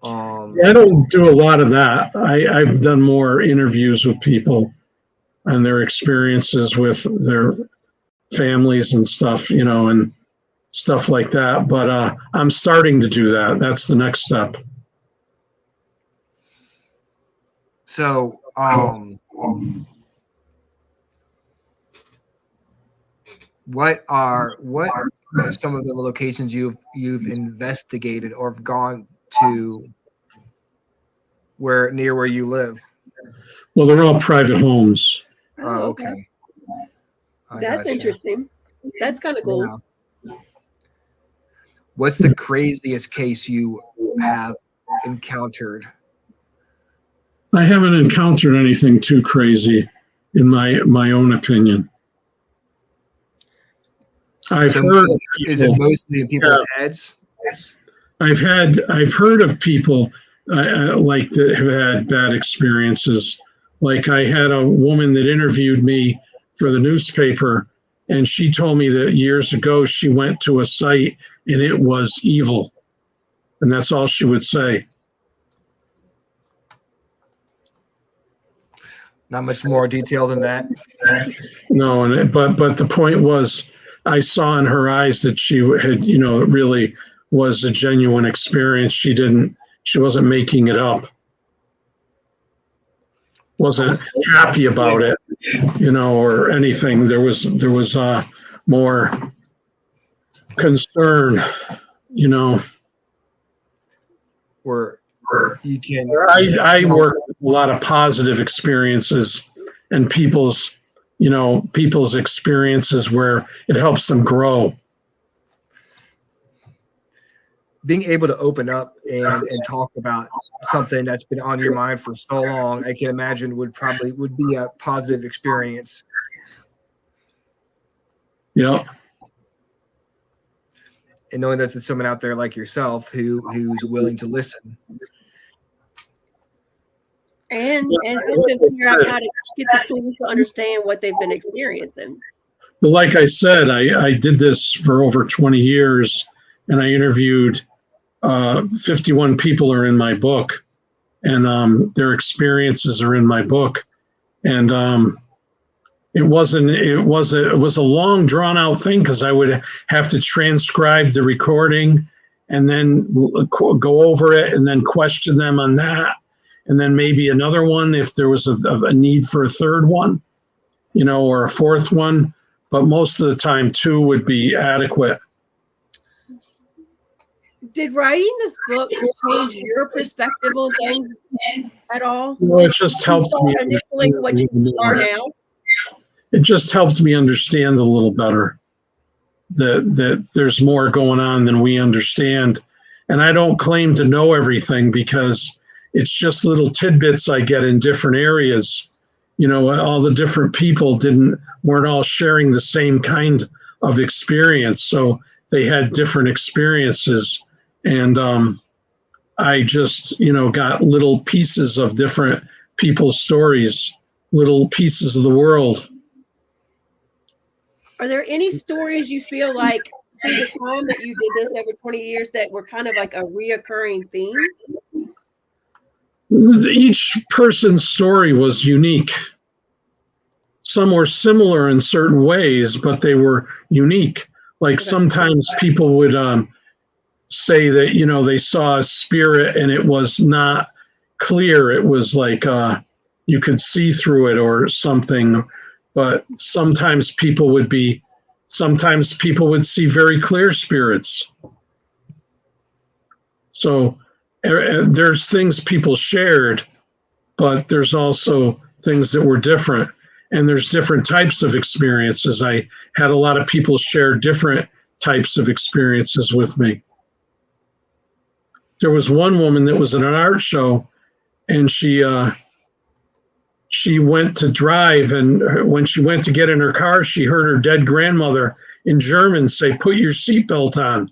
Right. I don't do a lot of that. I've done more interviews with people and their experiences with their families and stuff, and stuff like that. But I'm starting to do that. That's the next step. So, what are some of the locations you've investigated or have gone to near where you live? Well, they're all private homes. Oh, okay. That's interesting. That's kind of cool. Yeah. What's the craziest case you have encountered? I haven't encountered anything too crazy, in my own opinion. I've heard. Is it mostly in people's heads? I've heard of people like that have had bad experiences. Like I had a woman that interviewed me for the newspaper, and she told me that years ago she went to a site and it was evil, and that's all she would say. Not much more detail than that. No, but the point was, I saw in her eyes that she had, it really was a genuine experience. She wasn't making it up. Wasn't happy about it, or anything. There was more concern, Where you can. I work with a lot of positive experiences and people's experiences where it helps them grow. Being able to open up and talk about something that's been on your mind for so long, I can imagine would be a positive experience. Yeah. And knowing that there's someone out there like yourself who's willing to listen. And who can figure out how to get the tools to understand what they've been experiencing. Well, like I said, I did this for over 20 years, and I interviewed 51 people are in my book, and their experiences are in my book. And it was a long drawn out thing because I would have to transcribe the recording and then go over it and then question them on that. And then maybe another one if there was a need for a third one, or a fourth one. But most of the time, 2 would be adequate. Did writing this book change your perspective on things at all? Well, it just helped me. Initially, what you are now? It just helped me understand a little better that there's more going on than we understand. And I don't claim to know everything because it's just little tidbits I get in different areas. All the different people weren't all sharing the same kind of experience. So they had different experiences. And I just, got little pieces of different people's stories, little pieces of the world. Are there any stories you feel like through the time that you did this over 20 years that were kind of like a reoccurring theme? Each person's story was unique. Some were similar in certain ways, but they were unique. Like sometimes people would say that, they saw a spirit and it was not clear. It was like you could see through it or something. But sometimes people would see very clear spirits. So there's things people shared, but there's also things that were different. And there's different types of experiences. I had a lot of people share different types of experiences with me. There was one woman that was at an art show, and she went to drive, and when she went to get in her car, she heard her dead grandmother in German say, "Put your seatbelt on."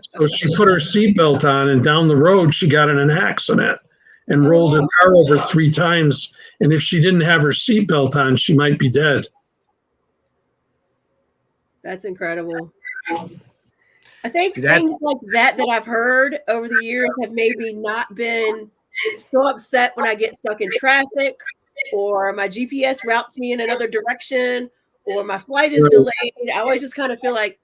So she put her seatbelt on, and down the road, she got in an accident and rolled her car over 3 times. And if she didn't have her seatbelt on, she might be dead. That's incredible. I think things like that I've heard over the years have maybe not been so upset when I get stuck in traffic, or my GPS routes me in another direction, or my flight is delayed. I always just kind of feel like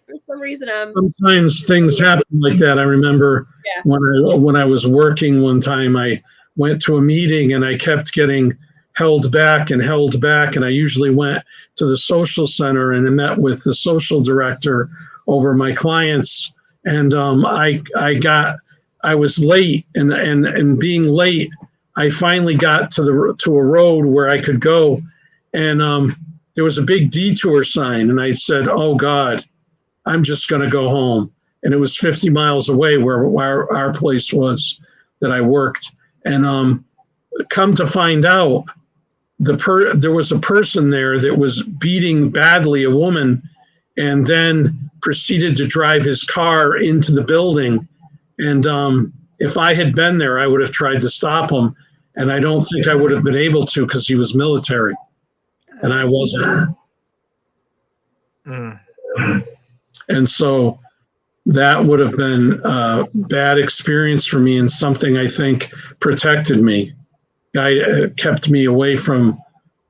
for some reason sometimes things happen like that. I remember when I was working one time, I went to a meeting and I kept getting held back. And I usually went to the social center and met with the social director over my clients. And I was late, and being late, I finally got to a road where I could go, and there was a big detour sign, and I said, "Oh God, I'm just going to go home." And it was 50 miles away where our place was that I worked. And come to find out, there was a person there that was beating badly a woman, and then proceeded to drive his car into the building. And if I had been there, I would have tried to stop him. And I don't think I would have been able to because he was military and I wasn't. And so that would have been a bad experience for me, and something I think protected me. Kept me away from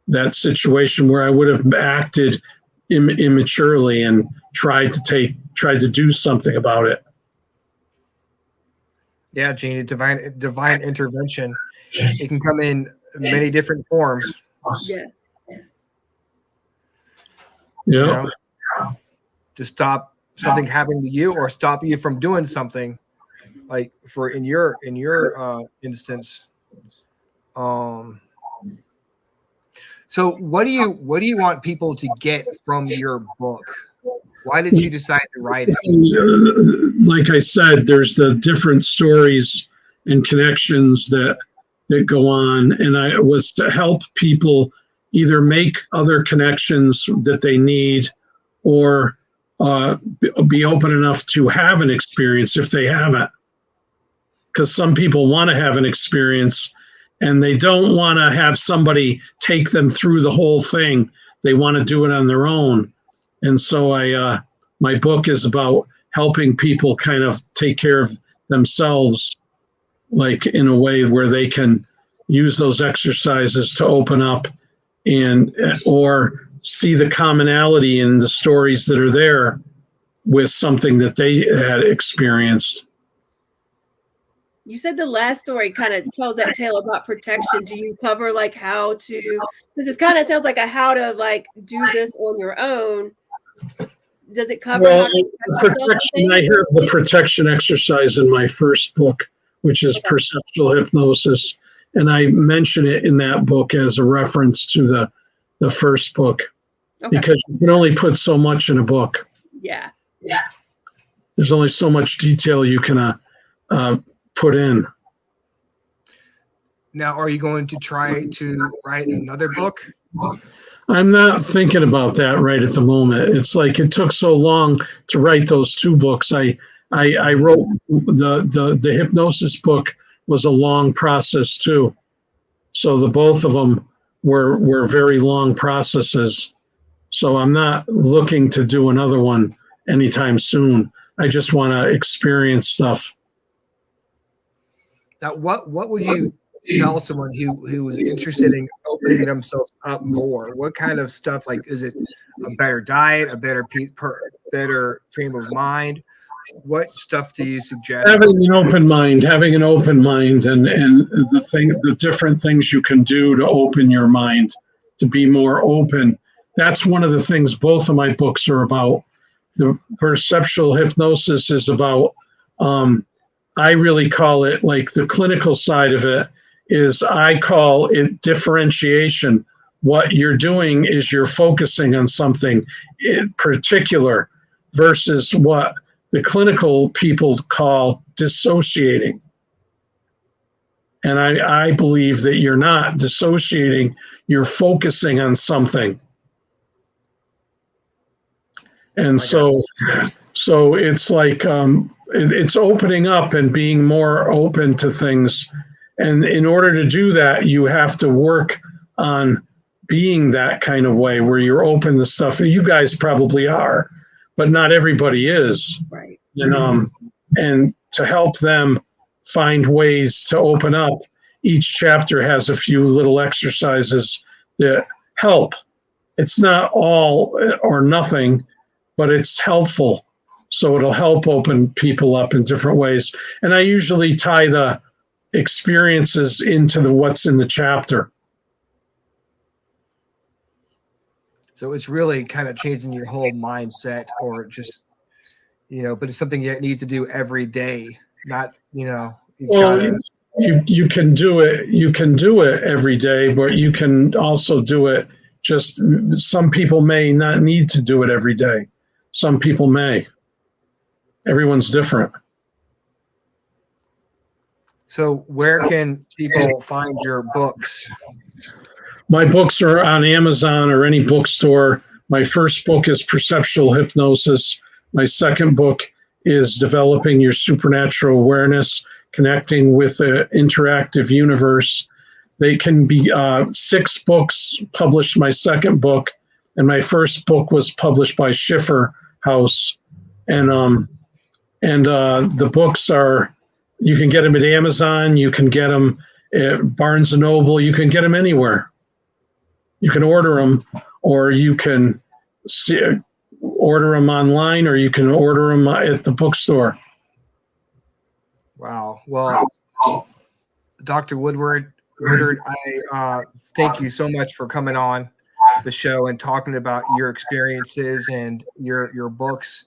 that situation where I would have acted immaturely and tried to do something about it. Yeah, Gene, divine intervention. It can come in many different forms. Yeah. Yeah. To stop something happening to you or stop you from doing something, like in your instance. So what do you want people to get from your book? Why did you decide to write it? Like I said, there's the different stories and connections that go on, and I was to help people either make other connections that they need, or be open enough to have an experience if they haven't. Because some people want to have an experience and they don't want to have somebody take them through the whole thing. They want to do it on their own. And so my book is about helping people kind of take care of themselves, like in a way where they can use those exercises to open up and or see the commonality in the stories that are there with something that they had experienced. You said the last story kind of tells that tale about protection. Do you cover like how to, because it kind of sounds like a how to like do this on your own. Does it cover how to protection? I have the protection exercise in my first book, which is Perceptual Hypnosis. And I mention it in that book as a reference to the first book, because you can only put so much in a book. Yeah. There's only so much detail you can put in. Now, are you going to try to write another book? I'm not thinking about that right at the moment. It's like it took so long to write those 2 books. I wrote the hypnosis book was a long process too. So the both of them were very long processes. So I'm not looking to do another one anytime soon. I just want to experience stuff. Now, what would you tell someone who is interested in opening themselves up more? What kind of stuff? Like, is it a better diet, a better frame of mind? What stuff do you suggest? Having an open mind, and the different things you can do to open your mind, to be more open. That's one of the things both of my books are about. The perceptual hypnosis is about, I really call it, like, the clinical side of it is, I call it differentiation. What you're doing is you're focusing on something in particular versus what the clinical people call dissociating. And I believe that you're not dissociating, you're focusing on something. And so it's like, it's opening up and being more open to things. And in order to do that, you have to work on being that kind of way where you're open to stuff. You guys probably are, but not everybody is. Right. And to help them find ways to open up, each chapter has a few little exercises that help. It's not all or nothing, but it's helpful. So it'll help open people up in different ways. And I usually tie the experiences into what's in the chapter. So it's really kind of changing your whole mindset, or just, but it's something you need to do every day. Not, you can do it. You can do it every day, but you can also do it. Just some people may not need to do it every day. Some people may. Everyone's different. So where can people find your books? My books are on Amazon or any bookstore. My first book is Perceptual Hypnosis. My second book is Developing Your Supernatural Awareness, Connecting with the Interactive Universe. They can be 6 books published, my second book, and my first book was published by Schiffer House. And the books are, you can get them at Amazon, you can get them at Barnes & Noble, you can get them anywhere. You can order them, or you can order them online, or you can order them at the bookstore. Wow. Well, Dr. Woodard, I thank you so much for coming on the show and talking about your experiences and your books.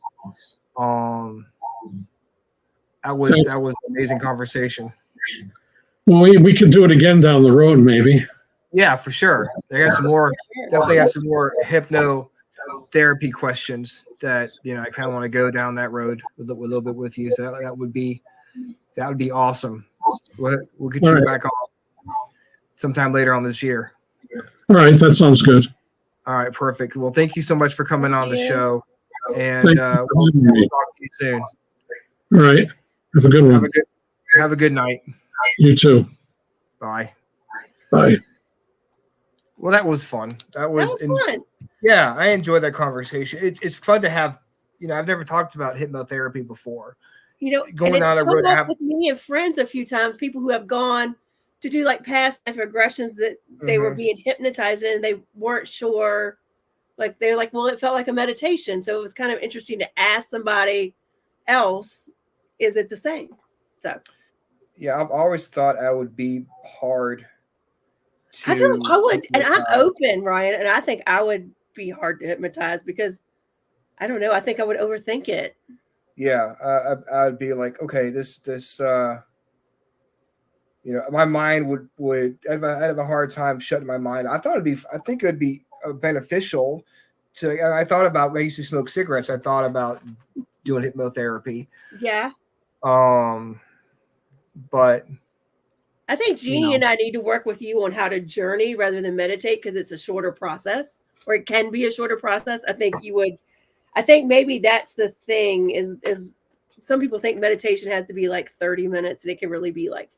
That was an amazing conversation. Well, we could do it again down the road, maybe. Yeah, for sure. They got some more. Definitely have some more hypnotherapy questions that I kind of want to go down that road a little bit with you. So that would be awesome. We'll get you back on sometime later on this year. All right, that sounds good. All right, perfect. Well, thank you so much for coming on the show, and we'll talk to you soon. All right, have a good one. Have a good night. You too. Bye. Bye. Well, that was fun. That was fun. Yeah, I enjoyed that conversation. It's fun to have. I've never talked about hypnotherapy before. Going on a road with me and friends a few times. People who have gone to do like past life regressions that they were being hypnotized in, and they weren't sure. Like they're like, well, it felt like a meditation, so it was kind of interesting to ask somebody else, is it the same? So yeah, I've always thought I would be hard to I feel like I would, and I'm hypnotize. open, Ryan, and I think I would be hard to hypnotize because I don't know. I think I would overthink it. Yeah, I'd be like, okay, this my mind would I'd have a hard time shutting my mind. I think it'd be beneficial to. I thought about when I used to smoke cigarettes. I thought about doing hypnotherapy. Yeah. But I think Jeannie and I need to work with you on how to journey rather than meditate, because it's a shorter process, or it can be a shorter process. I think maybe that's the thing is some people think meditation has to be like 30 minutes, and it can really be like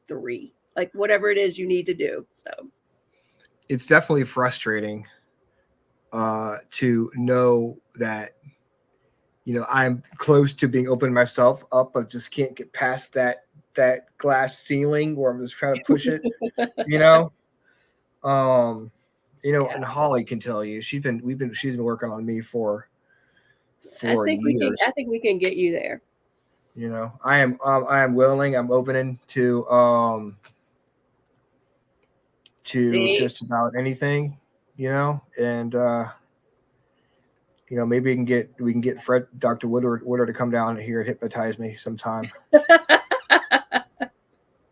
3, like whatever it is you need to do. So it's definitely frustrating to know that, I'm close to being opening myself up, but just can't get past that glass ceiling where I'm just trying to push it, and Holly can tell you, she's been working on me for years. I think we can get you there. I am willing. I'm opening to just about anything, and maybe we can get Dr. Woodard to come down here and hypnotize me sometime.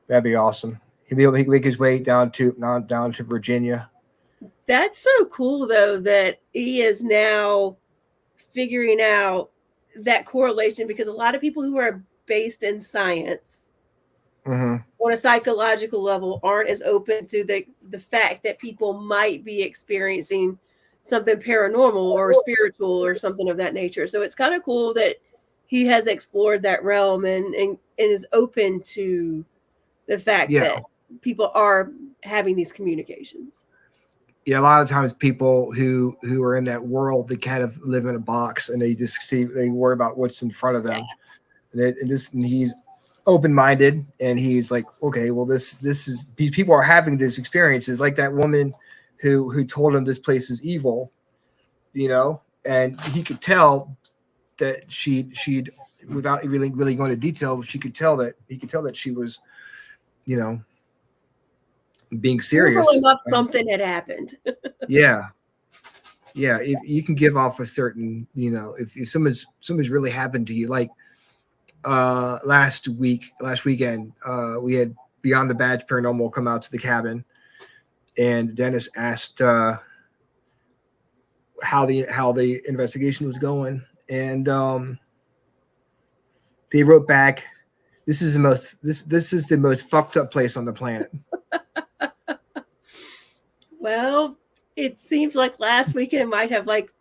That'd be awesome. He can make his way down to Virginia. That's so cool, though, that he is now figuring out that correlation, because a lot of people who are based in science on a psychological level aren't as open to the fact that people might be experiencing something paranormal or spiritual or something of that nature. So it's kind of cool that he has explored that realm and is open to the fact that people are having these communications. Yeah, a lot of times people who are in that world, they kind of live in a box, and they worry about what's in front of them. Yeah. And he's open-minded, and he's like, okay, well, this is, these people are having these experiences, like that woman who told him this place is evil, and he could tell that she'd without really going into detail, he could tell that she was, being serious. Something had happened. Yeah. If you can give off a certain, if something's really happened to you, like last weekend, we had Beyond the Badge Paranormal come out to the cabin, and Dennis asked how the investigation was going, and they wrote back, this is the most fucked up place on the planet. Well, it seems like last weekend might have, like,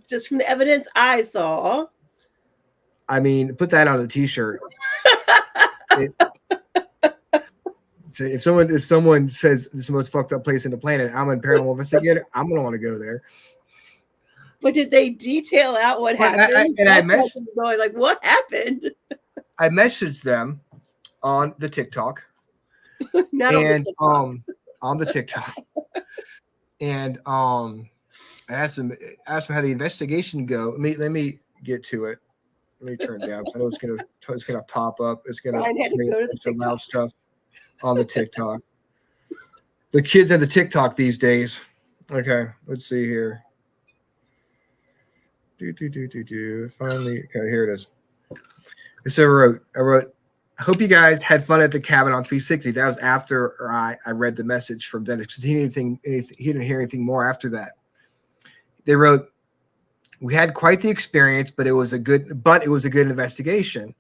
just from the evidence I saw. I mean, put that on a t-shirt. So if someone says this is the most fucked up place in the planet, I'm a paranormal investigator, I'm gonna want to go there. But did they detail out what happened? I messaged going like, what happened? I messaged them on the TikTok. On the TikTok. And I asked them how the investigation go. Let me get to it. Let me turn it down. So I know it's gonna pop up. It's gonna some loud stuff on the TikTok. The kids on the TikTok these days. Okay, let's see here. Finally, okay, here it is. So I wrote, I hope you guys had fun at the cabin on 360. That was after I read the message from Dennis, because he didn't hear anything more after that. They wrote, we had quite the experience, but it was a good investigation.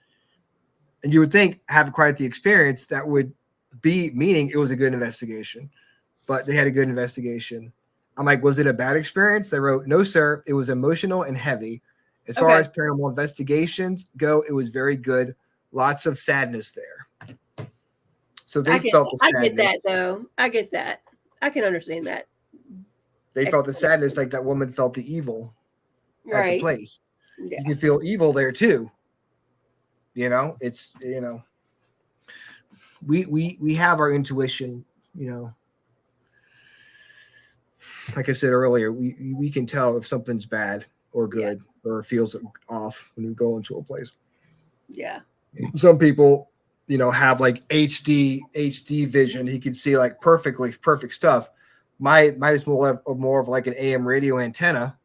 And you would think, have quite the experience, that would be meaning it was a good investigation, but they had a good investigation. I'm like, was it a bad experience? They wrote, no, sir. It was emotional and heavy. As far as paranormal investigations go, it was very good. Lots of sadness there. So they felt the sadness. I get that, though. I get that. I can understand that. They felt the sadness, like that woman felt the evil at the place. Yeah. You can feel evil there too. It's we have our intuition, you know. Like I said earlier, we can tell if something's bad or good or feels off when we go into a place. Yeah. Some people, you know, have like HD vision. He can see like perfect stuff. Might as well have more of like an AM radio antenna,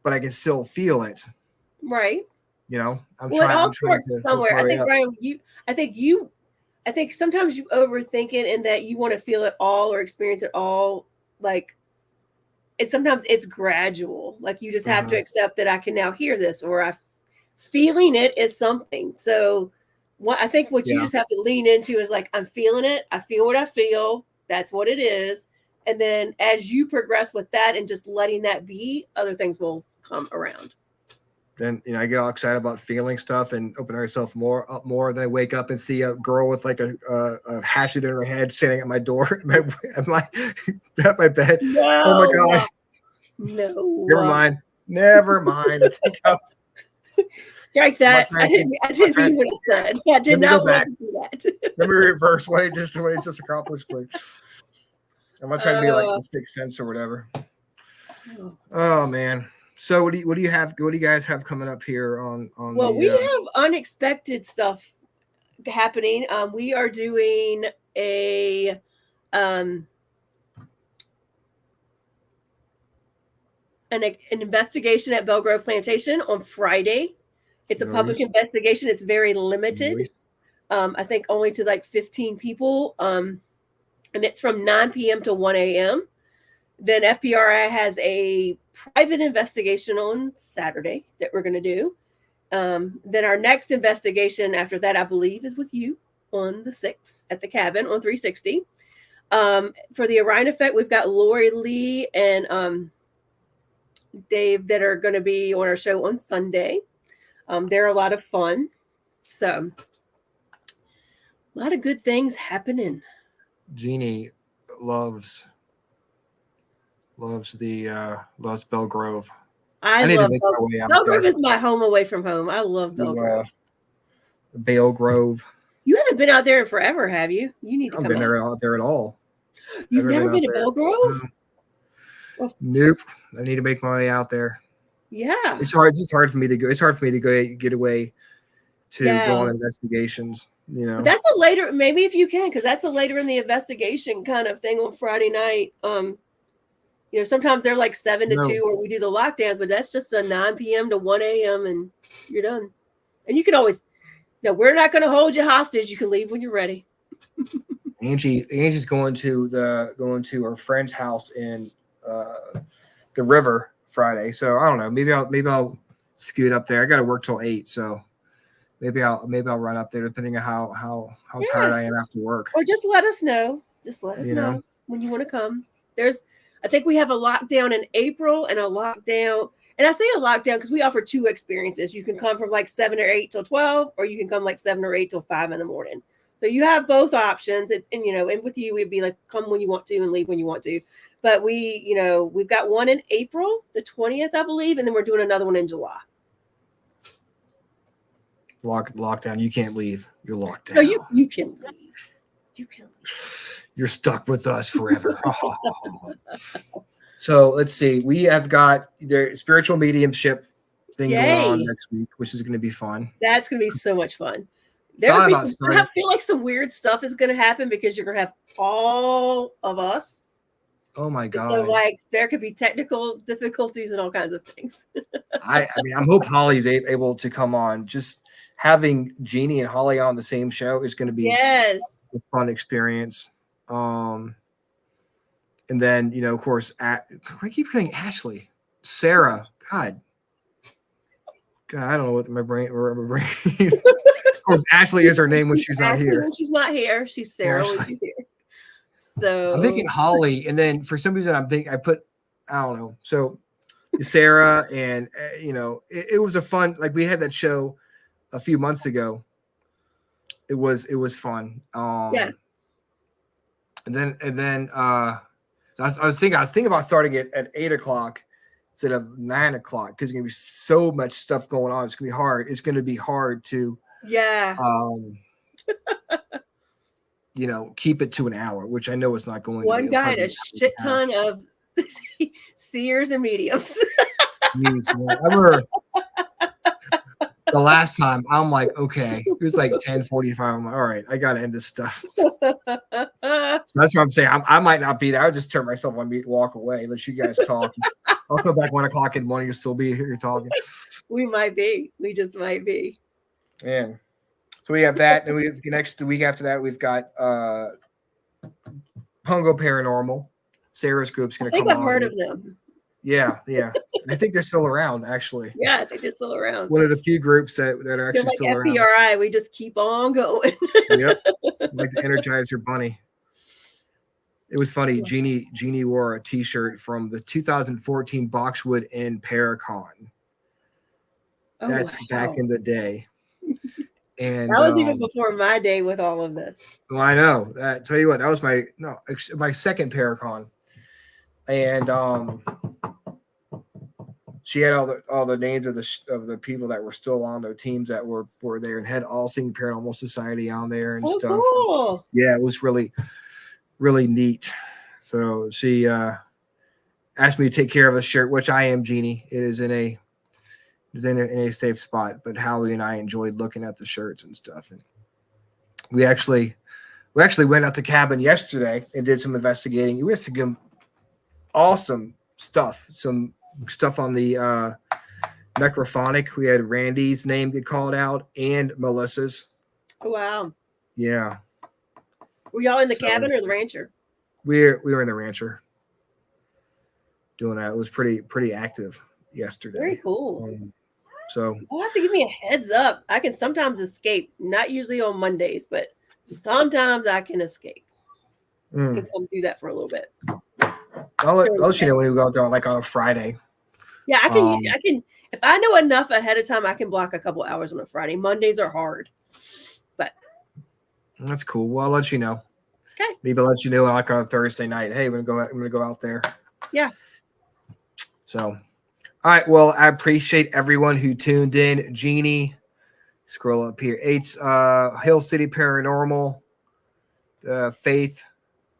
but I can still feel it. Right. You know, it all starts somewhere. I think, Brian, I think sometimes you overthink it in that you want to feel it all or experience it all. Like, sometimes it's gradual. Like, you just have to accept that I can now hear this, or feeling it is something. So I think what you just have to lean into is like, I'm feeling it. I feel what I feel. That's what it is. And then as you progress with that and just letting that be, other things will come around. Then, you know, I get all excited about feeling stuff and open myself up more. Then I wake up and see a girl with like a hatchet in her head standing at my door at my bed. No, oh my god! No, Never mind. Strike that. I didn't mean what I said. I did not want to do that. Let me reverse what it just accomplished, please. I'm not trying to be like the Sixth Sense or whatever. Oh man. So what do you have? What do you guys have coming up here on? Well, we have unexpected stuff happening. We are doing an investigation at Belgrove Plantation on Friday. It's a public investigation. It's very limited. I think only to like 15 people. And it's from 9 p.m. to 1 a.m. Then FPRI has a private investigation on Saturday that we're going to do. Then our next investigation after that, I believe, is with you on the 6th at the cabin on 360. For the Orion Effect, we've got Lori Lee and Dave that are going to be on our show on Sunday. They're a lot of fun. So a lot of good things happening. Jeannie loves Belgrove. I love Belgrove. Belgrove is my home away from home. I love Belgrove. Belgrove. You haven't been out there in forever, have you? You need to come been out there at all. You've never been to Belgrove? Nope. I need to make my way out there. Yeah. It's hard for me to go. It's hard for me to get away to go on investigations. You know, that's a later, maybe if you can, because that's a later in the investigation kind of thing on Friday night. You know, sometimes they're like 7 to 2, or we do the lockdowns, but that's just a 9 p.m. to 1 a.m. and you're done. And you can always, we're not going to hold you hostage. You can leave when you're ready. Angie's going to her friend's house in the river Friday. So I don't know. Maybe I'll scoot up there. I got to work till 8, so maybe I'll run up there depending on how tired I am after work. Or just let us know. Just let us know when you want to come. I think we have a lockdown in April and a lockdown. And I say a lockdown because we offer 2 experiences. You can come from like 7 or 8 till 12, or you can come like 7 or 8 till 5 in the morning. So you have both options. And with you, we'd be like, come when you want to and leave when you want to. But we've got one in April, the 20th, I believe. And then we're doing another one in July. Lockdown. You can't leave. You're locked down. No, you can leave. You can leave. You're stuck with us forever. So let's see. We have got the spiritual mediumship thing going on next week, which is going to be fun. That's going to be so much fun. I feel like some weird stuff is going to happen because you're going to have all of us. Oh my God. So like there could be technical difficulties and all kinds of things. I hope Holly's able to come on. Just having Jeannie and Holly on the same show is going to be a fun experience. And then, of course, I keep saying Ashley, Sarah. God, I don't know what my brain. Of course, Ashley is her name when she's not here. When she's not here, she's Sarah when she's here. So I'm thinking Holly, and then for some reason I don't know. So Sarah, and it was a fun. Like we had that show a few months ago. It was fun. And then I was thinking about starting it at 8:00 instead of 9:00 because there's gonna be so much stuff going on. It's gonna be hard. It's gonna be hard to keep it to an hour, which I know it's not going to One be. guy and a shit ton of seers and mediums. I remember the last time I'm like, okay, it was like 10:45. I'm like, all right, I gotta end this stuff. So that's what I'm saying. I might not be there. I'll just turn myself on mute, walk away, let you guys talk. I'll come back 1 o'clock in the morning. You'll still be here talking. We might be. We just might be. Man. So we have that, and the week after that, we've got Pungo Paranormal. Sarah's group's gonna come on. I think I've heard of them. Yeah. I think they're still around, actually. Yeah, I think they're still around. One of the few groups that are actually still around. FPRI, we just keep on going. Yep. Like the Energizer Bunny. It was funny. Jeannie wore a T-shirt from the 2014 Boxwood in Paracon. That's back in the day. And that was even before my day with all of this. Well, I know. Tell you what, that was my second Paracon. And she had all the names of the people that were still on their teams that were there, and had All Seeing Paranormal Society on there and stuff. Cool. Yeah, it was really, really neat. So she asked me to take care of the shirt, which I am, Jeannie. It is in a safe spot. But Howie and I enjoyed looking at the shirts and stuff. And we actually went out to cabin yesterday and did some investigating. We had some awesome stuff. Some stuff on the necrophonic. We had Randy's name get called out and Melissa's. Oh, wow. Yeah. Were y'all in the cabin or the rancher? We were in the rancher doing that. It was pretty active yesterday. Very cool. So you'll have to give me a heads up. I can sometimes escape, not usually on Mondays, but sometimes I can escape. I can come do that for a little bit. I'll let you know when we go out there like on a Friday. Yeah, I can. If I know enough ahead of time, I can block a couple hours on a Friday. Mondays are hard, but that's cool. Well, I'll let you know. Okay. Maybe I'll let you know like on a Thursday night. Hey, I'm gonna go out there. Yeah. So, all right. Well, I appreciate everyone who tuned in. Jeannie, scroll up here. It's Hill City Paranormal. Faith,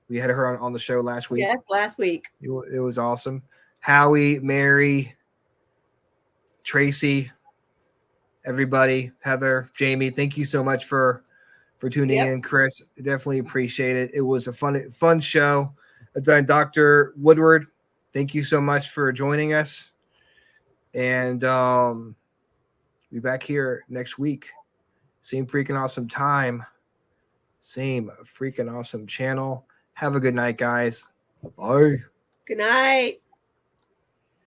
we had her on the show last week. Yes, last week. It was awesome. Howie, Mary, Tracy, everybody, Heather, Jamie, thank you so much for tuning in. Chris, definitely appreciate it. It was a fun show. Then Dr. Woodward, thank you so much for joining us. And be back here next week. Same freaking awesome time. Same freaking awesome channel. Have a good night, guys. Bye. Good night.